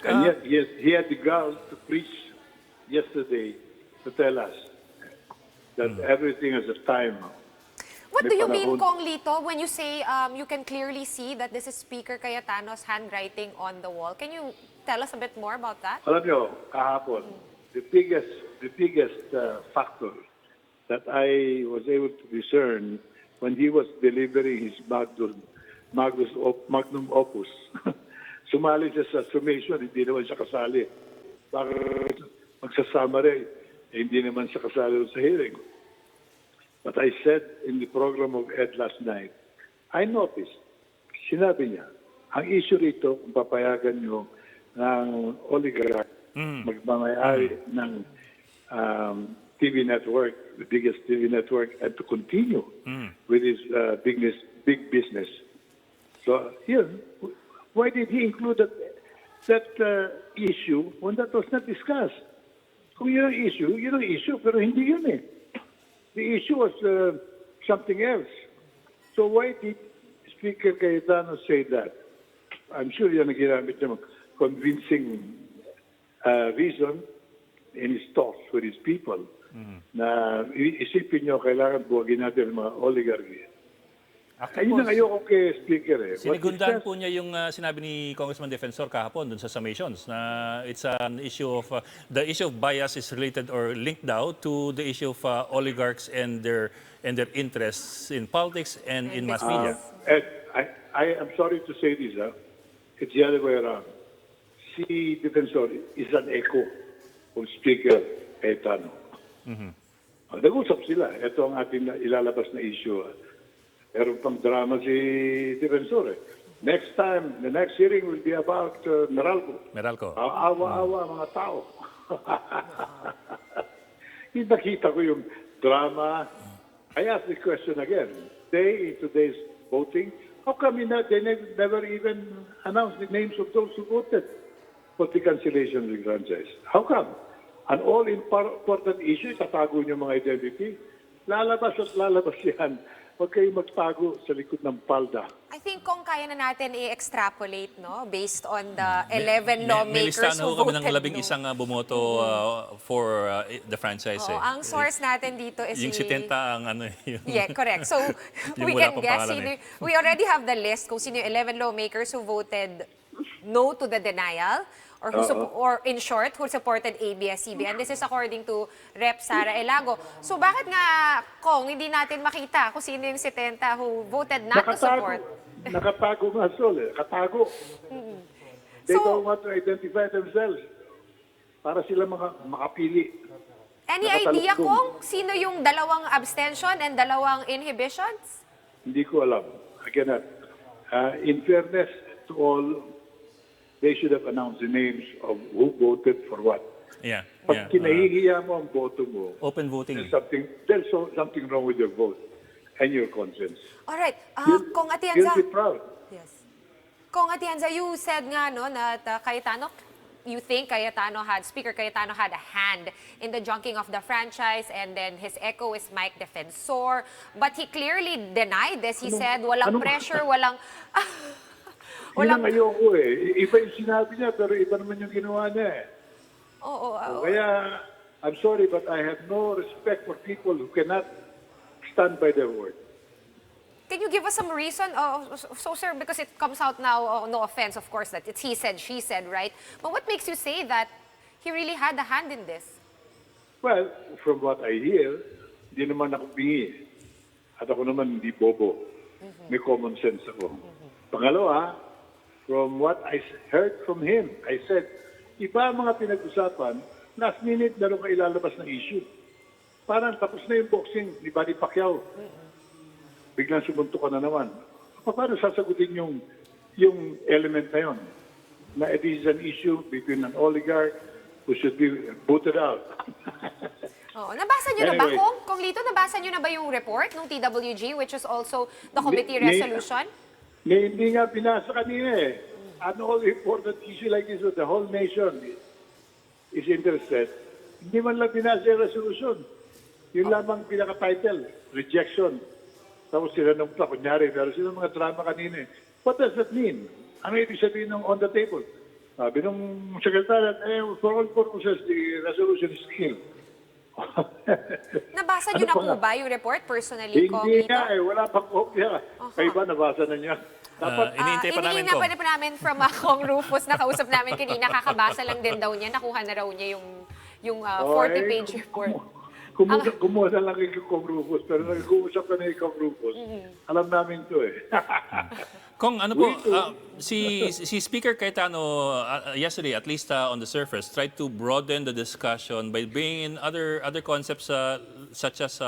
And yet, he had the gall to preach yesterday to tell us that everything has a time. What May do you mean, panahon. Kong Lito, when you say you can clearly see that this is Speaker Cayetano's handwriting on the wall? Can you tell us a bit more about that? Alam nyo, kahapon, the biggest factor that I was able to discern when he was delivering his magnum opus. Sumali siya sa summation, hindi naman siya kasali. Bakit magsasummary, hindi naman siya kasali sa hearing. But I said in the program of Ed last night, I noticed, sinabi niya, ang issue rito, kung papayagan niyo ng oligarch, magmamayari ng TV network, the biggest TV network, and to continue with his big business. So here, why did he include that issue when that was not discussed? Kung yun ang issue, pero hindi yun eh. The issue was something else. So why did Speaker Cayetano say that? I'm sure yan ang ginamit niya convincing reason in his talks with his people na isipin niyo kailangan buwagin natin ang mga oligarchy. Ayun ang ayoko kay Speaker eh. Sinigundahan po niya yung sinabi ni Congressman Defensor kahapon dun sa summations na it's an issue of, the issue of bias is related or linked now to the issue of oligarchs and their interests in politics and in mass media. Ed, I am sorry to say this, it's the other way around. Si Defensor is an echo of Speaker Cayetano. Nag-usap sila. Ito ang ating ilalabas na issue. Meron pang drama si Defensor. Next time, the next hearing will be about Meralco. Awa-awa mga tao. Nakita ko yung drama. I asked the question again. In today's voting, how come they never even announced the names of those who voted for the cancellation of the franchise? How come? An all-important issue, tatago niyo mga identity. Lalabas at lalabas yan. Huwag kayong magtago sa likod ng palda. I think kung kaya na natin i-extrapolate, no, based on the 11 lawmakers who voted kami ng 11 no. bumoto for the franchise. Ang source natin dito is yung 70 ang ano yung... Yeah, correct. So we can guess. We already have the list kung sino yung 11 lawmakers who voted no to the denial. Or in short, who supported ABS-CBN. This is according to Rep. Sara Elago. So bakit nga, Kong, hindi natin makita kung sino yung 70 who voted not to support? Nakatago nga, Sol. Nakatago. They don't want to identify themselves para sila makapili. Any idea, Kong, sino yung dalawang abstention and dalawang inhibitions? Hindi ko alam. I cannot. In fairness to all, they should have announced the names of who voted for what. Pag kinahihiya mo ang boto mo, open voting. There's something wrong with your vote and your conscience. All right. Kong Atienza. You'll be proud. Yes. Kong Atienza, you said nga no, that Cayetano, you think Speaker Cayetano had a hand in the junking of the franchise, and then his echo is Mike Defensor. But he clearly denied this. He said walang pressure, walang... Yun ang ayoko eh. Iba yung sinabi niya, pero iba naman yung ginawa niya eh. Kaya, I'm sorry, but I have no respect for people who cannot stand by their word. Can you give us some reason? So, sir, because it comes out now, no offense, of course, that it's he said, she said, right? But what makes you say that he really had a hand in this? Well, from what I hear, hindi naman ako bingi. At ako naman hindi bobo. May common sense ako. Pangalawa, from what I heard from him, I said, iba ang mga pinag-usapan, last minute meron ka ilalabas ng issue. Parang tapos na yung boxing ni Manny Pacquiao. Biglang sumunto ka na naman. Paano sasagutin yung element na yun? Na it is an issue between an oligarch who should be booted out. Nabasa nyo na ba, Kong Lito, nabasa nyo na ba yung report ng TWG, which is also the committee resolution? Hindi nga binasa kanina eh. An all-important issue like this, the whole nation is interested. Hindi man lang binasa yung resolution. Yung lamang pinaka-title, rejection. Tapos sinanong pa, kunyari, pero sino mga drama kanina eh. What does that mean? Ano ibig sabihin ng on the table? Sabi nung secretary, for all purposes, the resolution is nil. Nabasa niyo na po ba yung report personally, Kong Hindi Lito? nga eh, wala pang kopya. Kaya ba nabasa na niya? Dapat Iniintay pa namin, Inihinga Kong. pa namin from Kong Rufus, nakausap namin kanina, kakabasa lang din daw niya, nakuha na raw niya yung 40-page report. Kumuha na lang yung Kong Rufus, pero nag-uusap ka na yung Kong Rufus. Alam namin to eh. Kong, ano po, si Speaker Cayetano yesterday, at least on the surface, tried to broaden the discussion by bringing in other concepts such as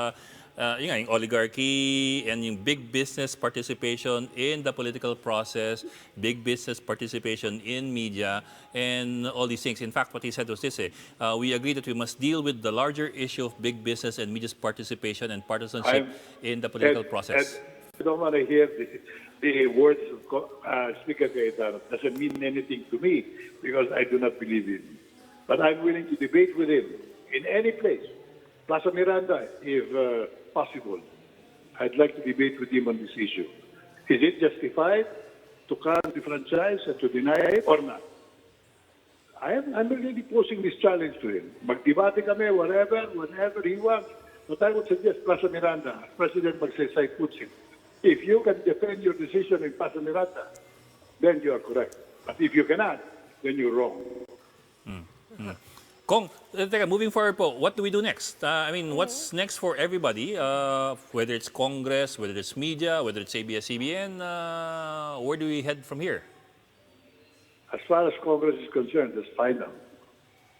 yung oligarchy and yung big business participation in the political process, big business participation in media, and all these things. In fact, what he said was this, we agree that we must deal with the larger issue of big business and media's participation and partisanship in the political process. I don't want to hear the words of Speaker Cayetano. It doesn't mean anything to me because I do not believe in him. But I'm willing to debate with him in any place. Plaza Miranda, if possible. I'd like to debate with him on this issue. Is it justified to cut the franchise and to deny it or not? I'm really posing this challenge to him. Magdebate kami, whenever he wants. But I would suggest Plaza Miranda, President Magsaysay puts him. If you can defend your decision in Plaza Miranda, then you are correct. But if you cannot, then you're wrong. Kong, moving forward po, what do we do next? I mean, what's next for everybody? Whether it's Congress, whether it's media, whether it's ABS-CBN, where do we head from here? As far as Congress is concerned, that's final.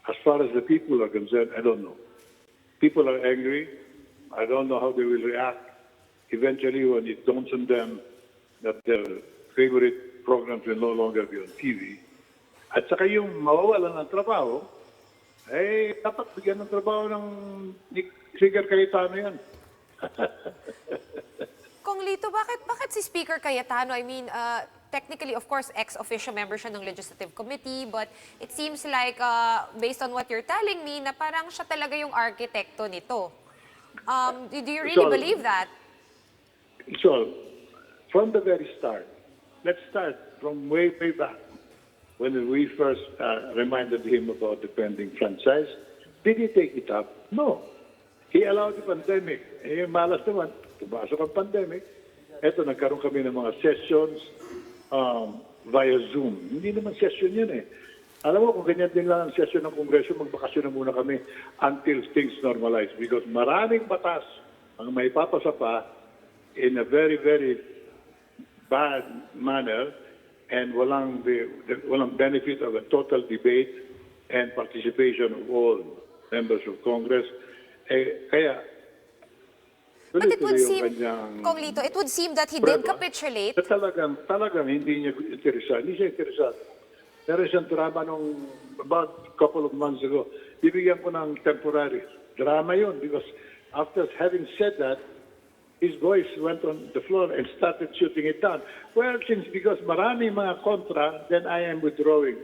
As far as the people are concerned, I don't know. People are angry. I don't know how they will react eventually when it dawns on them that their favorite programs will no longer be on TV. At saka yung mawawalan ng trabaho, dapat bigyan ng trabaho ng Speaker Cayetano yan. Kong Lito, bakit si Speaker Cayetano? I mean, technically, of course, ex-officio member siya ng Legislative Committee, but it seems like, based on what you're telling me, na parang siya talaga yung arkitekto nito. Do you really believe that? So, from the very start, let's start from way back when we first reminded him about the pending franchise. Did he take it up? No. He allowed the pandemic. Malas naman, pumasok ang pandemic. Eto, nagkaroon kami ng mga sessions via Zoom. Hindi naman session yun eh. Alam mo, kung ganyan din lang ang session ng Kongreso, magbakasyon na muna kami until things normalize. Because maraming batas ang may papasa pa in a very, very bad manner and walang benefit of a total debate and participation of all members of Congress. Kaya, but it would seem, Kong Lito, it would seem that he did capitulate. Talagang hindi niya interesado. Hindi siya interesado. Meron siyang drama nung about a couple of months ago. Bibigyan ko ng temporary. Drama yun because after having said that, his voice went on the floor and started shooting it down. Well, because marami mga kontra, then I am withdrawing.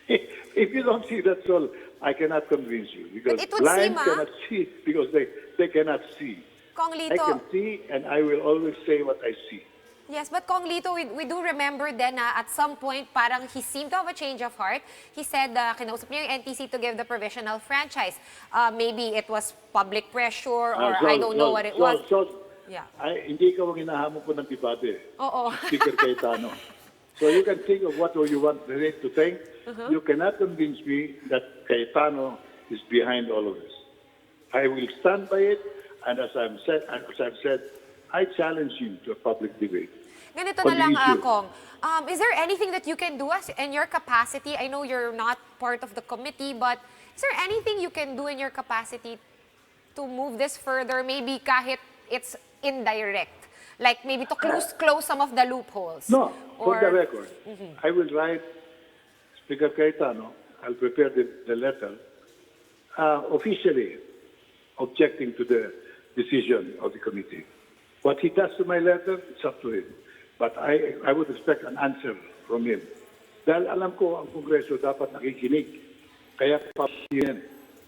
If you don't see that's all, I cannot convince you. Because blind cannot see because they cannot see. Kong Lito, I can see and I will always say what I see. Yes, but Kong Lito, we do remember then at some point parang he seemed to have a change of heart. He said kinausap niya yung NTC to give the provisional franchise. Maybe it was public pressure or I don't know what it was. Yeah. Hindi ka wag hinahamon po ng debate. Oo. Speaker Cayetano. So you can think of what you want to think. You cannot convince me that Cayetano is behind all of this. I will stand by it, and as I've said, I challenge him to a public debate. Ganito na lang, Kong. Is there anything that you can do in your capacity? I know you're not part of the committee, but is there anything you can do in your capacity to move this further? Maybe kahit it's indirect, like maybe to close some of the loopholes. No, for the record, I will write Speaker Cayetano. I'll prepare the letter officially objecting to the decision of the committee. What he does to my letter, it's up to him. But I would expect an answer from him. Dahil alam ko ang Kongreso dapat nakikinig. Kaya papasiyan.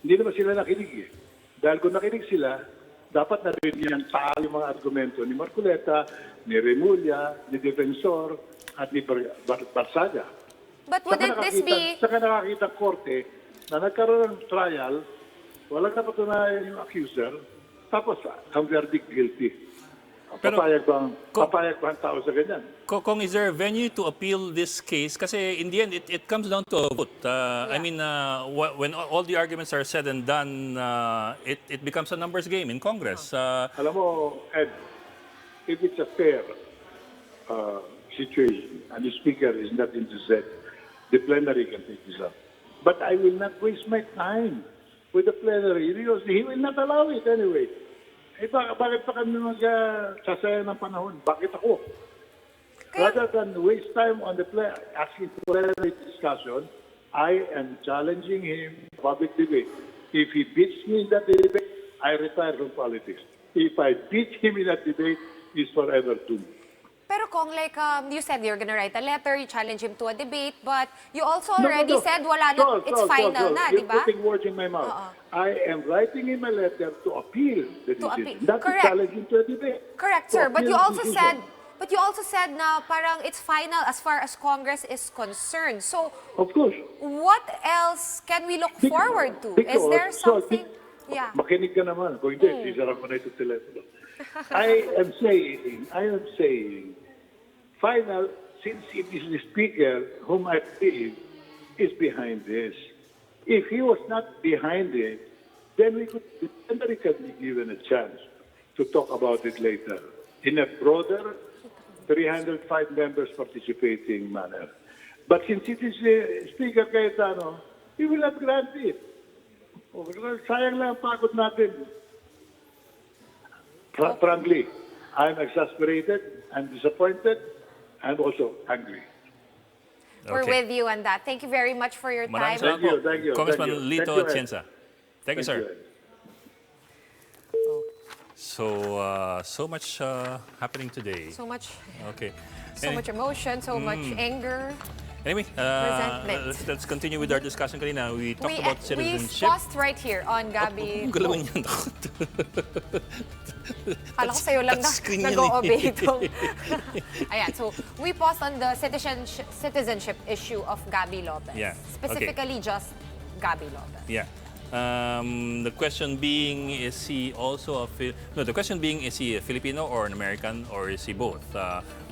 Hindi naman sila nakinig eh. Dahil kung nakinig sila, dapat narinig niyan taal yung mga argumento ni Marcoleta, ni Remulla, ni Defensor, at ni Barsaga. But wouldn't this be... Saka nakakita korte na nagkaroon ng trial, walang napatunayan yung accuser, tapos ang verdict guilty. Pero, papayag ba ang tao sa ganyan? Kung is there a venue to appeal this case? Kasi in the end, it comes down to a vote. I mean, when all the arguments are said and done, it becomes a numbers game in Congress. Alam mo, Ed, if it's a fair situation and the speaker is not interested, the plenary can take this up. But I will not waste my time with the plenary because he will not allow it anyway. Eh, bakit pa kami magsasayang ng panahon? Bakit ako? Rather than waste time on the asking for plenary discussion, I am challenging him to public debate. If he beats me in that debate, I retire from politics. If I beat him in that debate, he's forever doomed. Pero Kong, like you said, you're gonna write a letter, you challenge him to a debate, but you also already said wala na, it's final na, di ba? You're putting words in my mouth. I am writing him a letter to appeal the decision, not to challenge him to a debate. Correct, sir. But you also said na parang it's final as far as Congress is concerned. So, of course, what else can we look forward to? Is there something? Yeah. Makinig ka naman. Kung hindi, sisarap ko na ito telepono. I am saying, final, since it is the speaker whom I believe is behind this. If he was not behind it, then the plenary could be given a chance to talk about it later in a broader 305 members participating manner. But since it is Speaker Cayetano, he will not grant it. Sayang lang ang pagod natin. Frankly, I'm exasperated, I'm disappointed, I'm also angry. We're with you on that. Thank you very much for your time. Thank you. Congressman Thank you. Lito Atienza. Thank you, sir. You, So much happening today. So much, Okay. so much emotion, so much anger. Anyway, Resentment. let's continue with our discussion kanina. We talked about We citizenship. paused right here on Gabi. Ang galawin yan. Kala ko sa'yo lang Touchscreen yan nag-o-obey eh. itong... Ayan, so we paused on the citizenship issue of Gabi Lopez. Yeah, Specifically just Gabi Lopez. Yeah. The question being, is he also the question being, is he a Filipino or an American, or is he both?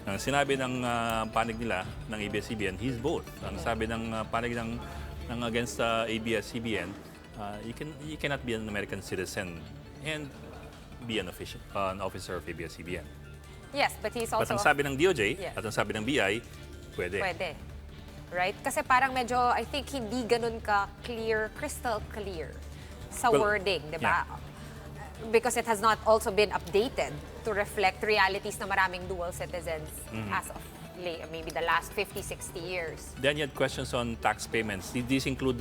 Ang sinabi ng panig nila ng ABS-CBN, he's both. Ang sabi ng panig ng against ABS-CBN, you cannot be an American citizen and be an officer of ABS-CBN. Yes, but he's also... But ang sabi ng DOJ Yes. at ang sabi ng BI, pwede. Pwede. Right? Kasi parang medyo, I think, hindi ganun ka clear, crystal clear sa wording, di ba? Yeah. Because it has not also been updated to reflect realities na maraming dual citizens as of maybe the last 50, 60 years. Then you had questions on tax payments. These include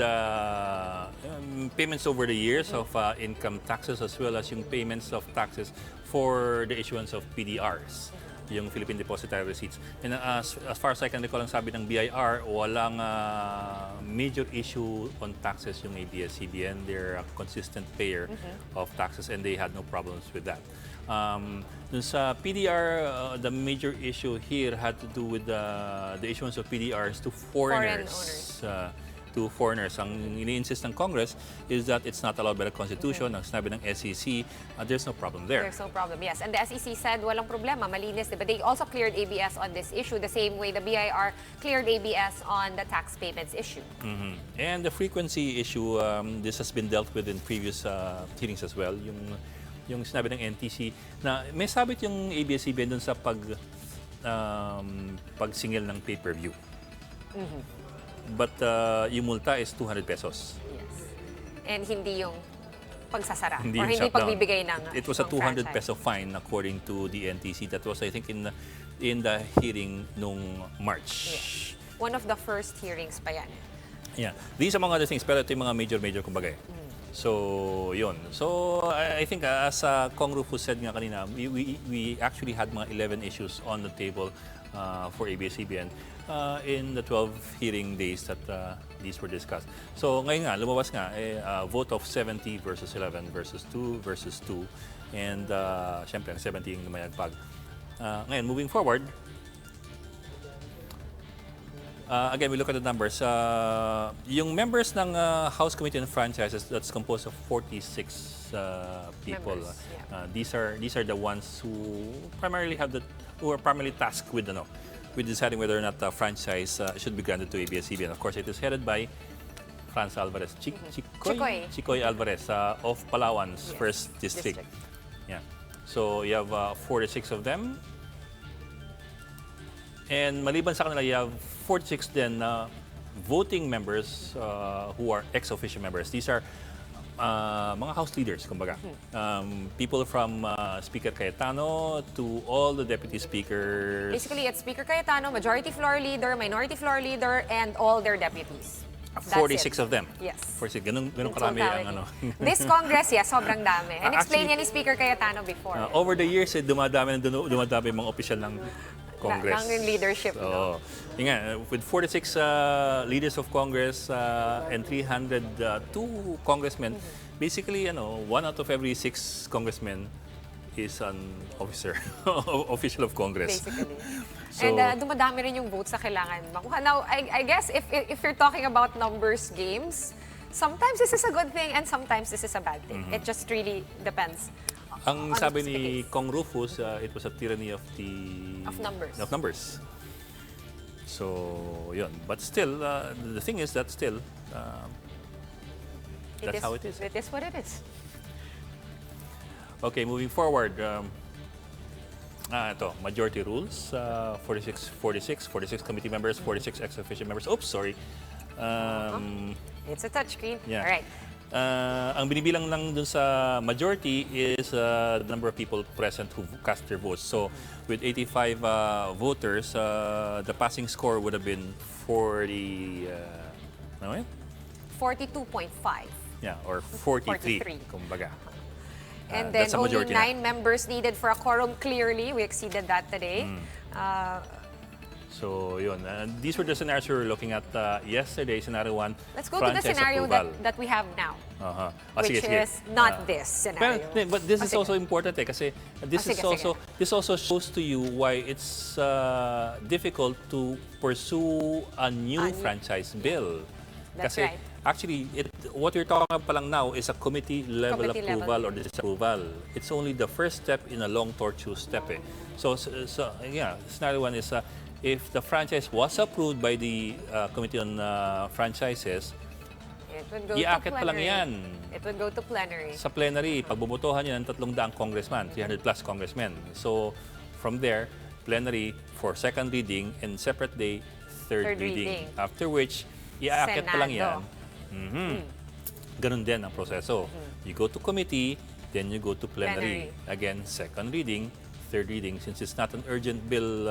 payments over the years of income taxes, as well as yung payments of taxes for the issuance of PDRs, yung Philippine Depositary Receipts. And as far as I can recall, ang sabi ng BIR, walang major issue on taxes yung ABS-CBN. They're a consistent payer of taxes and they had no problems with that. Dun sa PDR, the major issue here had to do with the issuance of PDRs to foreigners. To foreigners. Ang ini-insist ng Congress is that it's not allowed by the Constitution. Ang sinabi ng SEC, there's no problem there. There's no problem, yes. And the SEC said, walang problema, malinis. But they also cleared ABS on this issue the same way the BIR cleared ABS on the tax payments issue. And the frequency issue, this has been dealt with in previous hearings as well. Yung sinabi ng NTC na may sabit yung ABS-CBN dun sa pagsingil ng pay-per-view. But yung multa is 200 pesos. Yes. And hindi yung pagsasara or yung hindi shutdown. pagbibigay ng It was a 200 franchise. peso fine according to the NTC. That was, I think, in the hearing nung March. Yes. One of the first hearings pa yan. Yeah. These among other things, pero ito yung mga major kumbaga. So, yun. So, I think as Kong Rufus said nga kanina, we actually had mga 11 issues on the table for ABS-CBN in the 12 hearing days that these were discussed. So ngayon nga, lumabas nga, vote of 70 versus 11 versus 2 versus 2. And syempre, ang 70 yung lumayagpag. Ngayon, moving forward, again, we look at the numbers. Yung members ng House Committee on Franchises, that's composed of 46 people. Members, yeah. These are the ones who are primarily tasked with deciding whether or not a franchise should be granted to ABS-CBN. Of course, it is headed by Franz Alvarez, Chicoy Alvarez of Palawan's first district. Yeah. So you have 46 of them. And maliban sa kanila, you have 46 then voting members who are ex-officio members. These are mga house leaders, kumbaga. People from Speaker Cayetano to all the deputy speakers. Basically, it's Speaker Cayetano, Majority Floor Leader, Minority Floor Leader, and all their deputies. That's 46 of them. Yes. 46. Ganun In karami totality. ang ano. This Congress, yes, sobrang dami. And explain yan ni Speaker Cayetano before. Over the years, dumadami yung mga opisyal ng Congress. Ng leadership. So, yun nga, with 46 leaders of Congress and 302 congressmen, basically, one out of every 6 congressmen is an official of Congress. Basically. So, and dumadami rin yung votes na kailangan makuha. Now, I guess if you're talking about numbers games, sometimes this is a good thing and sometimes this is a bad thing. It just really depends. Ang sabi ni Kong Rufus, it was a tyranny of numbers. So, yun. But still, the thing is that still, that's how it is. It is what it is. Okay, moving forward. Ito, majority rules. 46 committee members, 46 ex-officio members. Oops, sorry. It's a touchscreen. Yeah. All right. Ang binibilang lang dun sa majority is the number of people present who cast their votes. So, with 85 voters, the passing score would have been 40... ano yun? 42.5. Yeah, or 43, kumbaga. And then that's a only majority 9 members needed for a quorum. Clearly, we exceeded that today. So, yun. These were the scenarios we were looking at yesterday, scenario 1. Let's go to the scenario that we have now, which is not this scenario. But this is also important kasi this also shows to you why it's difficult to pursue a new franchise bill. That's Kasi right. actually, what we're talking about pa lang now is a committee-level approval or disapproval. It's only the first step in a long, tortuous step. So yeah, scenario 1 is if the franchise was approved by the Committee on Franchises, It would go to iaakit pa lang plenary. yan. It would go to plenary. Sa plenary, pagbubotohan yan ng 300 congressman, 300 plus congressmen. So, from there, plenary for second reading and separate day, third reading. After which, iaakit pa lang yan. Ganun din ang proseso. You go to committee, then you go to plenary. Again, second reading, third reading. Since it's not an urgent bill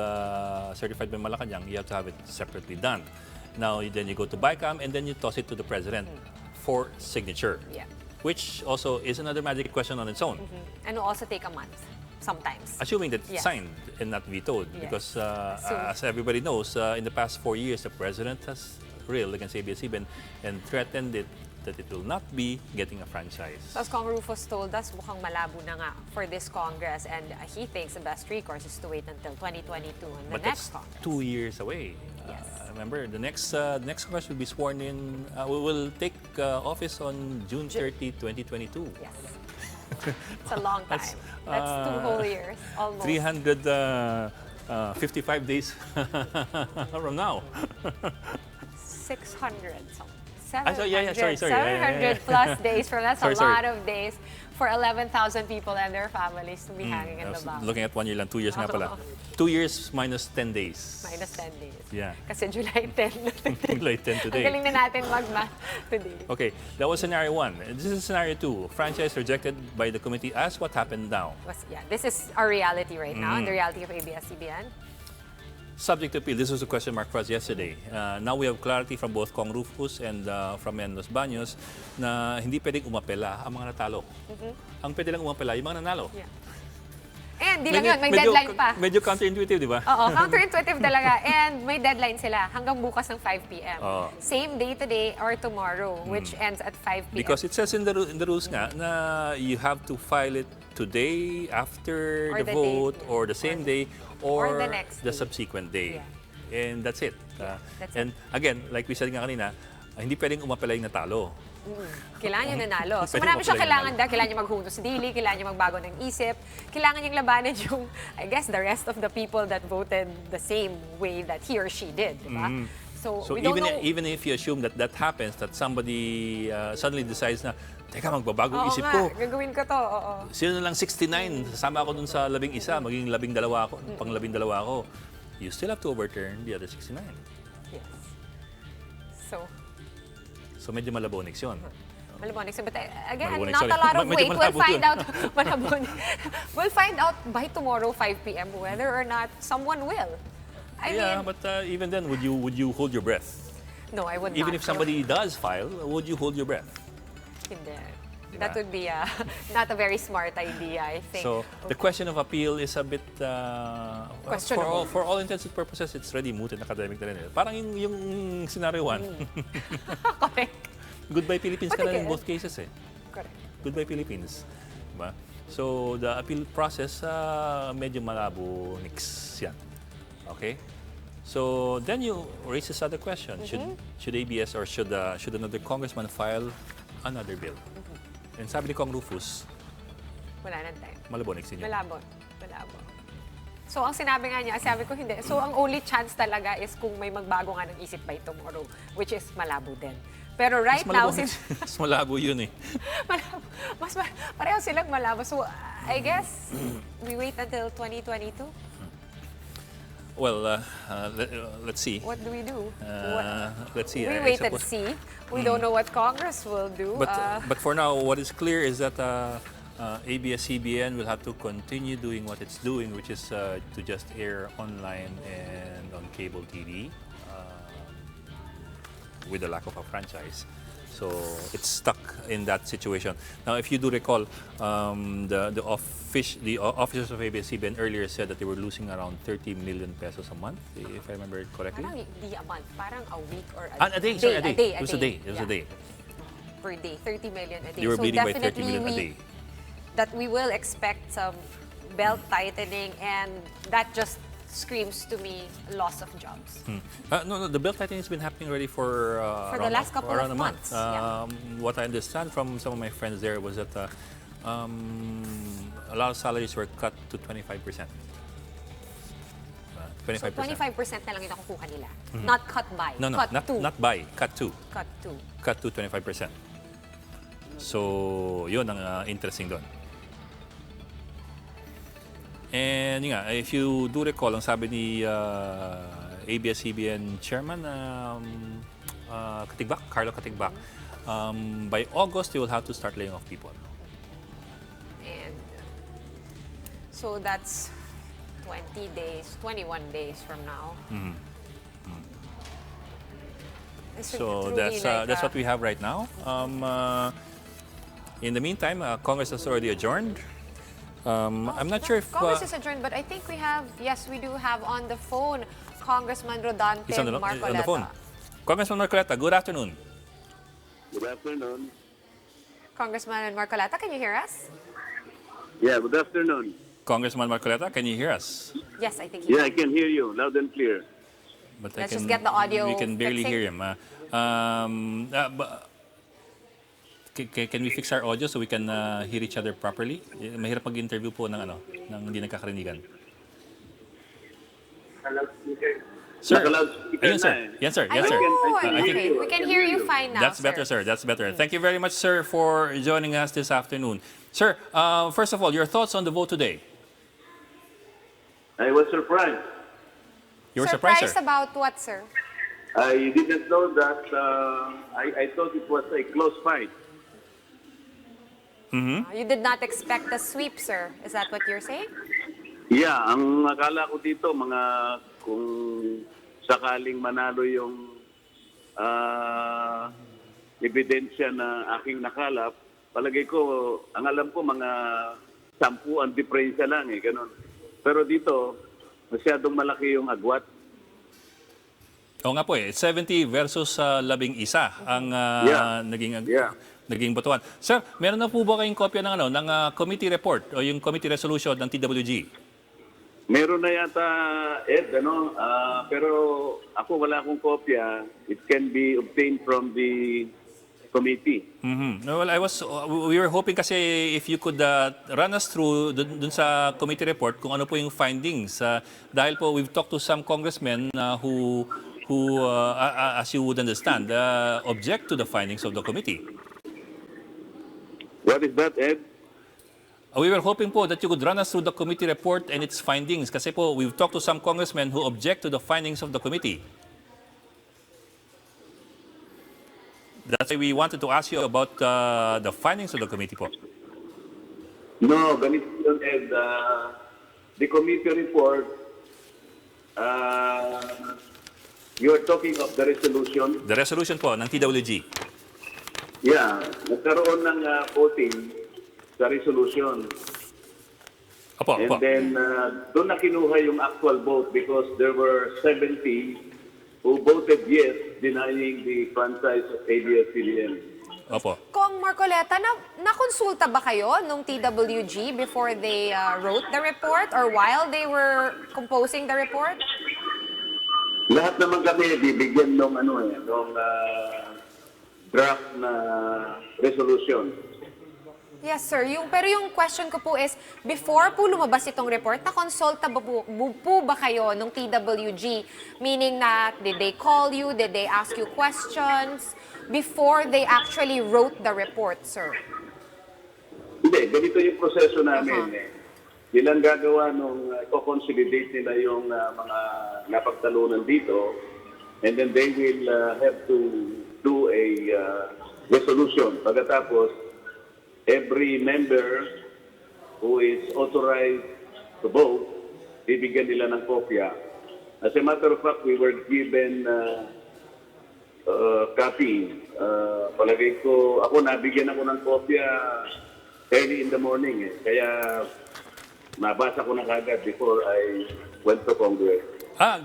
certified by Malacanang, you have to have it separately done. Now, then you go to BICAM, and then you toss it to the President for signature. Yeah. Which also is another magic question on its own. And will also take a month, sometimes. Assuming that it's signed and not vetoed. Yes. Because as everybody knows, in the past 4 years, the President has railed against ABS-CBN and threatened it that it will not be getting a franchise. So as Kong Rufus told us, mukhang malabo na nga for this Congress, and he thinks the best recourse is to wait until 2022 and the But next that's Congress. 2 years away. Yes. Remember, the next Congress will be sworn in, will take office on June 30, 2022. Yes. It's a long time. That's 2 whole years, almost. 355 days from now. 600 something. Sorry. 700 plus days from that's Sorry. a lot of days for 11,000 people and their families to be hanging in I the was box. looking at 1 year lang, 2 years nga pala. 2 years minus 10 days. Minus 10 days. Yeah. Kasi July 10. July 10 today. Ang galing na natin mag-math today. Okay, that was scenario 1. This is scenario 2. Franchise rejected by the committee as what happened now. This is our reality right now, the reality of ABS-CBN. Subject to appeal. This was a question mark for us yesterday. Now we have clarity from both Kong Rufus and from Los Baños na hindi pwedeng umapela ang mga natalo. Ang pwede lang umapela yung mga nanalo. Yeah. And di lang yun, may deadline pa. Medyo counterintuitive, di ba? Oo, counterintuitive talaga. And may deadline sila hanggang bukas ng 5 p.m. Same day today or tomorrow, which ends at 5 p.m. Because it says in the rules nga na you have to file it today after Or the the vote day. or the same day or the next day. subsequent day. Yeah. And that's it. that's and again, like we said nga kanina, hindi pwedeng umapela yung natalo. Kailangan niya nanalo. So Pwede marami siyang mo pala kailangan nanalo. kailangan niya maghunos dili, kailangan niya magbago ng isip, kailangan niyang labanan yung, I guess, the rest of the people that voted the same way that he or she did, di ba? So we don't know. Even if you assume that happens, that somebody suddenly decides na, teka, magbabago Oo isip nga, ko. gagawin ko to, oo. Sino na lang 69, sasama ako dun sa 11, maging 12 ako, pang 12 ako. You still have to overturn the other 69. Yes. So medyo malabonix yun. Malabonic. But again, Malabonic, not sorry. a lot of Medyo wait. We'll malabo find yun. out. Malabonic. We'll find out by tomorrow, 5 p.m. whether or not someone will. I mean, But even then, would you hold your breath? no, I would Even not. if somebody does file, would you hold your breath? Hindi. That would be not a very smart idea, I think. So the question of appeal is a bit Questionable. for all intents and purposes, it's already moot and academic na rin. Parang yung scenario 1. Correct. Goodbye Philippines ka na in Correct. both cases eh. Correct. Goodbye Philippines. Diba? So the appeal process medyo malabo nix yan. Okay? So then you raise this other question. Should ABS or should another congressman file another bill? And sabi ni Kong Rufus, Wala nang time. malabonix din yun. Malabo. So, ang sinabi nga niya, sabi ko hindi. So, ang only chance talaga is kung may magbago nga ng isip by tomorrow, which is malabo din. Pero right now, since Mas malabo yun eh. malabo, pareho silang malabo. So, I guess, we wait until 2022? Well, let's see. What do we do? Let's see. We I wait and suppose- see. We don't know what Congress will do. But for now, what is clear is that ABS-CBN will have to continue doing what it's doing, which is to just air online and on cable TV with the lack of a franchise. So it's stuck in that situation. Now, if you do recall, the officers of ABS-CBN earlier said that they were losing around 30 million pesos a month, if I remember it correctly. Parang hindi a month, parang a week or A day, sorry, a day. It was a day. It was a Yeah. day. Per day, 30 million a day. They were So bleeding by 30 definitely million a day. that we will expect some belt tightening, and that just screams to me loss of jobs. No, the belt tightening has been happening already for the around last couple of around a month. months, yeah. What I understand from some of my friends there was that a lot of salaries were cut to 25%. 25%. So 25% na lang yung nakukuha nila. Not cut by. No, cut to. not by, cut to. Cut to. Cut to 25%. So, yun ang interesting doon. And yun nga, if you do recall, ang sabi ni ABS-CBN Chairman Katigbak, Carlo Katigbak, by August, they will have to start laying off people. And so that's 20 days, 21 days from now. It's So truly like that's what we have right now. In the meantime, Congress has already adjourned. I'm not sure if Congress is adjourned, but I think we have, yes, we do have on the phone Congressman Rodante he's on the Marcoleta. phone. Congressman Marcoleta, good afternoon. Good afternoon. Congressman Marcoleta, can you hear us? Yeah, good afternoon. Congressman Marcoleta, can you hear us? Yes, I think Yeah, I can hear you loud and clear. But Let's just get the audio We can barely fixing. hear him. Can we fix our audio so we can hear each other properly? Mahirap mag-interview po ng hindi nagkakarinigan. Sir, Naka-loudspeaker ayun na sir. eh. Yes sir. Yes sir. Okay. We can hear you fine now, That's better, sir. That's better. Thank you very much, sir, for joining us this afternoon. Sir, first of all, your thoughts on the vote today? I was surprised. You were surprised, sir? about what, sir? I didn't know that. I thought it was a close fight. You did not expect a sweep, sir. Is that what you're saying? Yeah, ang akala ko dito, kung sakaling manalo yung ebidensya na aking nakalap, palagay ko, ang alam ko, mga 10 ang diferensya lang eh, ganun. Pero dito, masyadong malaki yung agwat. Oo nga po eh, 70 versus 11 ang naging botohan. Sir, meron na po ba kayong kopya ng committee report o yung committee resolution ng TWG? Meron na yata, Ed, pero ako wala akong kopya. It can be obtained from the committee. Well, we were hoping kasi if you could run us through dun sa committee report kung ano po yung findings. Dahil po we've talked to some congressmen who as you would understand, object to the findings of the committee. What is that, Ed? We were hoping po that you could run us through the committee report and its findings kasi po we've talked to some congressmen who object to the findings of the committee. That's why we wanted to ask you about the findings of the committee po. No, ganito yun, Ed. The committee report, you are talking of the resolution. The resolution po ng TWG. Yeah, nagkaroon ng voting sa resolution. Opo, And opo. then, doon na kinuha yung actual vote because there were 70 who voted yes, denying the franchise of ABS-CBN. Opo. Kong Marcoleta, nakonsulta ba kayo nung TWG before they wrote the report or while they were composing the report? Lahat naman kami bibigyan ng draft na resolution. Yes, sir. Pero yung question ko po is, before po lumabas itong report, nakonsulta po ba kayo nung TWG? Meaning na, did they call you? Did they ask you questions? Before they actually wrote the report, sir? Hindi, ganito yung proseso namin. Ilang gagawa nung i-consolidate nila yung mga napagtalunan dito, and then they will have to do a resolution. Pagkatapos, every member who is authorized to vote, bibigyan nila ng kopya. As a matter of fact, we were given copy. Palagay ko, ako nabigyan ako ng kopya early in the morning. Kaya nabasa ko na kagad before I went to Congress.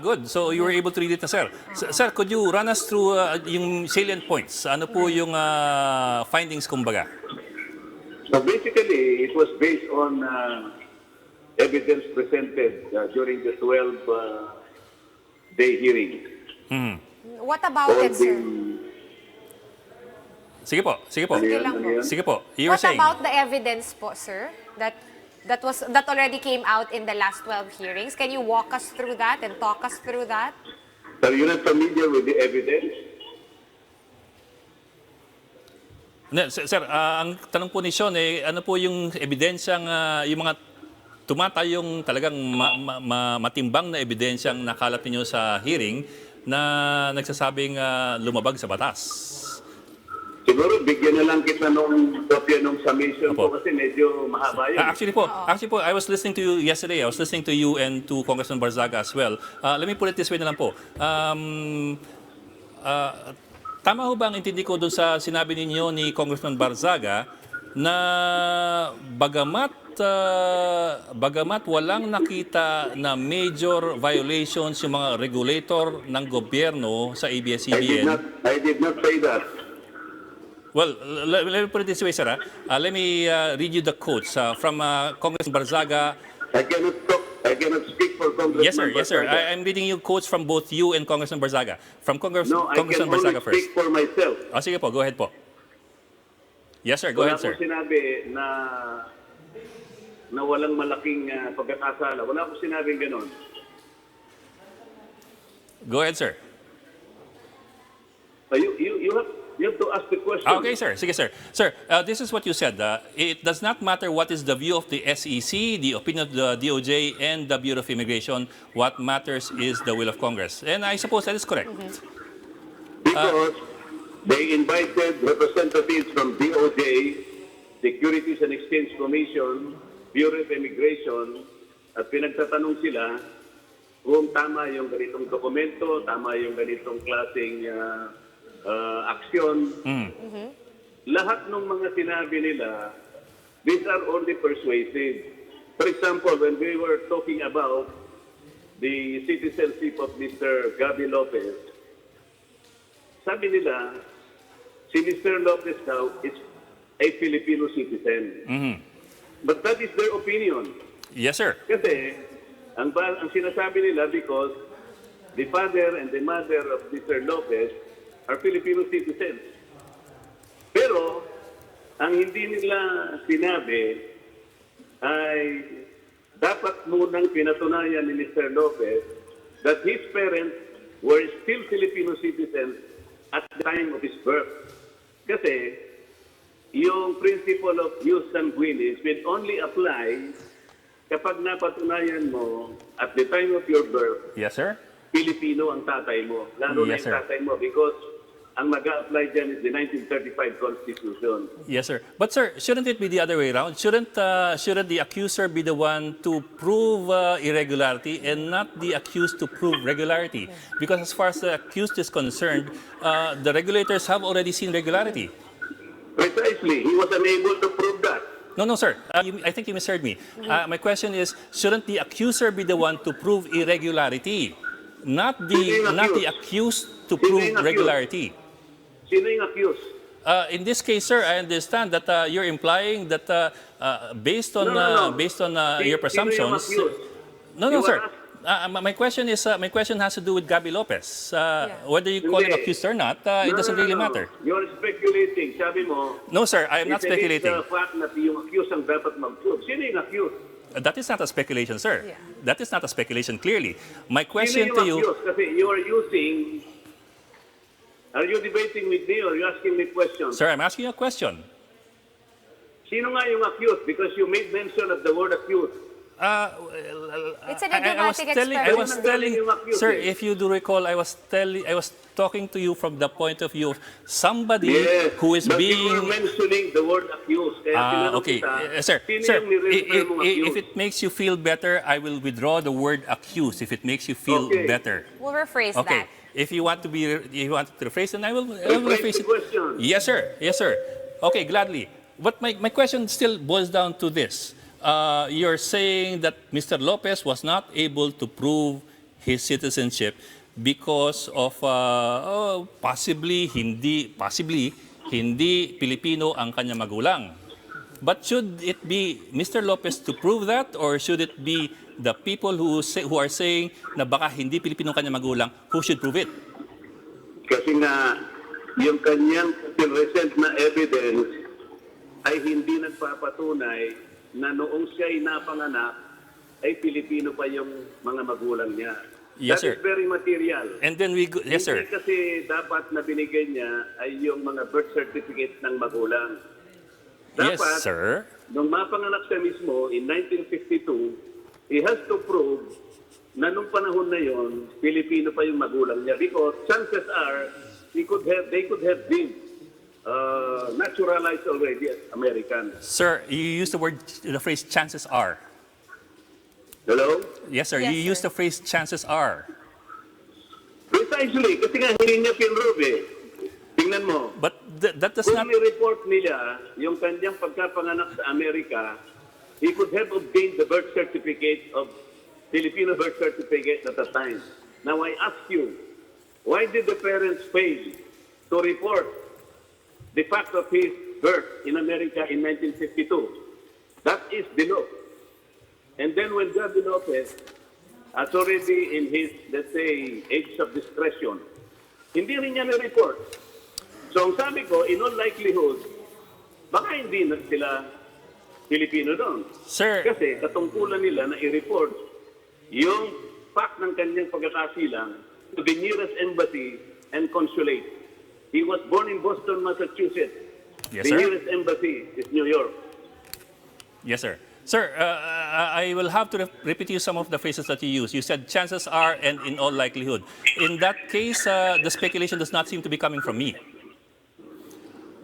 Good. So you were able to read it, sir. Sir, could you run us through yung salient points? Ano po yung findings, kumbaga? So basically, it was based on evidence presented during the 12-day hearing. What about it, sir? Sige po, sige po. Okay lang po. Sige po. You were What saying. about the evidence po, sir? That already came out in the last 12 hearings. Can you walk us through that and talk us through that? So you're not familiar with the evidence? Sir, ang tanong po ni Sean, ano po yung ebidensyang, yung mga tumatayong talagang matimbang na ebidensyang nakalat ninyo sa hearing na nagsasabing lumabag sa batas? Siguro, bigyan na lang kita nung kopya nung summation Opo. ko kasi medyo mahaba yun. Actually po, I was listening to you yesterday. I was listening to you and to Congressman Barzaga as well. Let me put it this way na lang po. Tama ho ba ang intindi ko doon sa sinabi ninyo ni Congressman Barzaga na bagamat walang nakita na major violations yung mga regulator ng gobyerno sa ABS-CBN? I did not say that. Well, let me put it this way, sir. Let me read you the quotes from Congressman Barzaga. I cannot speak for Congressman Yes, sir. Yes, sir. Barzaga. I'm reading you quotes from both you and Congressman Barzaga. From Congressman No, I can only Barzaga first. speak for myself. Sige po, go ahead po. Yes, sir. Go ahead, sir. Wala akong sinabi na walang malaking pagkakasala. Wala akong sinabing ganon. Go ahead, sir. You have to ask the question. Okay, sir. Sige, sir. Sir, this is what you said. It does not matter what is the view of the SEC, the opinion of the DOJ, and the Bureau of Immigration. What matters is the will of Congress. And I suppose that is correct. Because they invited representatives from DOJ, Securities and Exchange Commission, Bureau of Immigration, at pinagtatanong sila kung tama yung ganitong dokumento, tama yung ganitong klaseng aksyon. Lahat ng mga sinabi nila, these are only persuasive. For example, when we were talking about the citizenship of Mr. Gabi Lopez, sabi nila, si Mr. Lopez daw is a Filipino citizen. But that is their opinion. Yes, sir. Kasi, ang sinasabi nila because the father and the mother of Mr. Lopez are Filipino citizens. Pero, ang hindi nila sinabi ay dapat munang pinatunayan ni Mr. Lopez that his parents were still Filipino citizens at the time of his birth. Kasi, yung principle of jus sanguinis will only apply kapag napatunayan mo at the time of your birth, Yes, sir. Filipino ang tatay mo. Lalo na Yes, yung sir. tatay mo because ang mag-a-apply dyan is the 1935 Constitution. Yes, sir. But sir, shouldn't it be the other way around? Shouldn't the accuser be the one to prove irregularity and not the accused to prove regularity? Because as far as the accused is concerned, the regulators have already seen regularity. Precisely. He was unable to prove that. No, sir. I think you misheard me. My question is, shouldn't the accuser be the one to prove irregularity, not the accused to prove regularity? Sino yung accused? In this case, sir, I understand that you're implying that based on No. your presumptions. Sino yung accused? No, You sir. were My question has to do with Gabi Lopez. Whether you call him Hindi. accused or not, it doesn't really matter. You're speculating. Sabi mo, No, sir, I am not it's speculating. the fact na yung accused ang dapat mag-prove. Sino yung accused? That is not a speculation, sir. Yeah. That is not a speculation, clearly. My Sino question yung to you, accused? Kasi you are using... Are you debating with me or are you asking me questions? sir, I'm asking you a question. Sino nga yung accused? Because you made mention of the word accused. It's an I was idiomatic telling, experiment. sir, if you do recall, I was talking to you from the point of view of somebody who is but you being. were mentioning the word accused. Kaya tinanong Okay, kita, sir, sino sir, yung nirefer mong if accused? it makes you feel better, I will withdraw the word accused. If it makes you feel Okay. better, We'll rephrase okay. that. If you want to rephrase, then I will Rephrase rephrase the it. question. Yes, sir. Yes, sir. Okay, gladly. But my question still boils down to this. You're saying that Mr. Lopez was not able to prove his citizenship because of possibly hindi Pilipino ang kanyang magulang. But should it be Mr. Lopez to prove that, or should it be the people who are saying na baka hindi Pilipino ang kanyang magulang who should prove it? Kasi nga, yung kanyang present na evidence ay hindi nagpapatunay na noong siya'y napanganak ay Pilipino pa yung mga magulang niya. Yes, That sir. is very material. And then we go, yes, sir. Hindi kasi dapat na binigay niya ay yung mga birth certificate ng magulang. Yes, Dapat, sir. nung mapanganak siya mismo in 1952, he has to prove na nung panahon na yon, Pilipino pa yung magulang niya because chances are they could have been naturalized already as American. Sir, you used the phrase chances are. Hello? Yes, sir. Yes, You used sir. the phrase chances are. Precisely, kasi nga hindi niya pinrove eh. Tingnan mo. But that does Kung not. ni-report nila yung kanyang pagkapanganak sa Amerika, he could have obtained the birth certificate of Filipino birth certificate at the time. Now I ask you, why did the parents fail to report the fact of his birth in America in 1952? That is the law. And then when Gabi Lopez is already in his, let's say, age of discretion, hindi rin niya na-report. So ang sabi ko, in all likelihood, baka hindi na sila Pilipino doon. Sir, Kasi katungkulan nila na i-report yung fact ng kanyang pagkakasilang to the nearest embassy and consulate. He was born in Boston, Massachusetts. Yes, The sir. nearest embassy is New York. Yes, sir. Sir, I will have to repeat you some of the phrases that you used. You said chances are and in all likelihood. In that case, the speculation does not seem to be coming from me.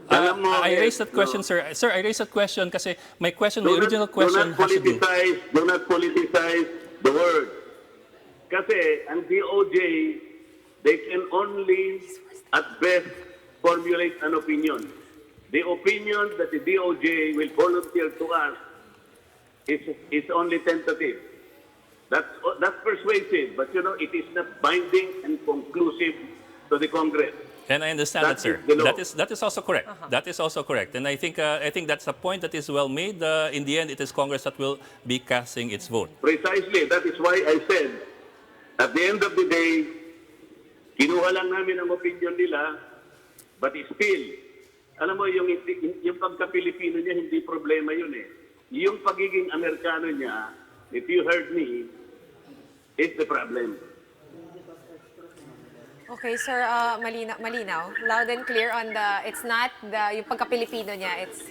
Alam mo, I raised that question, no. sir. Sir, I raised that question kasi my original question has to do. Do not politicize the word. Kasi ang DOJ, they can only at best formulate an opinion. The opinion that the DOJ will volunteer to us is only tentative. That's persuasive, but it is not binding and conclusive to the Congress. And I understand that, sir. That is also correct. That is also correct. And I think that's a point that is well made. In the end, it is Congress that will be casting its vote. Precisely. That is why I said, at the end of the day, kinuha lang namin ang opinion nila, but still, alam mo, yung pagka-Pilipino niya, hindi problema yun eh. Yung pagiging Amerikano niya, if you heard me, is the problem. Okay, sir, malinaw. Loud and clear on it's not yung pagka-Pilipino niya, it's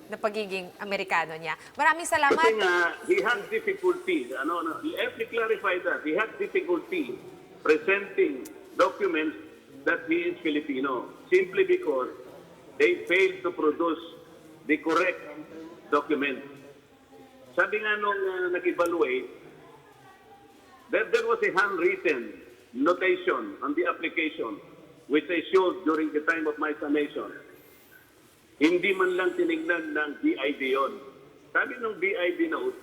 the pagiging Amerikano niya. Maraming salamat. Kasi nga, he had difficulty. Let me clarify that. He had difficulty presenting documents that he is Filipino simply because they failed to produce the correct documents. Sabi nga nung nag-evaluate, there was a handwritten notation on the application which I showed during the time of my summation. Hindi man lang tinignan ng BID yun. Sabi ng BID note,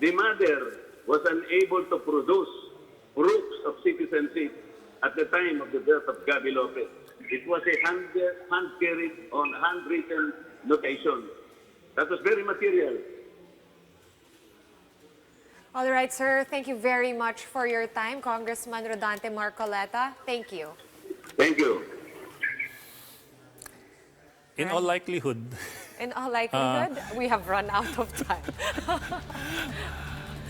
the mother was unable to produce proofs of citizenship at the time of the birth of Gabi Lopez. It was a hand-carried on handwritten notation. That was very material. All right, sir. Thank you very much for your time, Congressman Rodante Marcoleta. Thank you. Thank you. In all likelihood. In all likelihood, we have run out of time.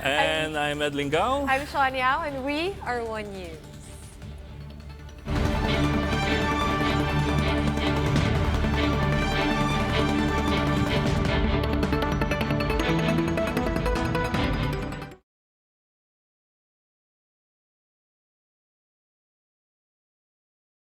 And I'm Ed Lingao. I'm Sean Yao, and we are One News.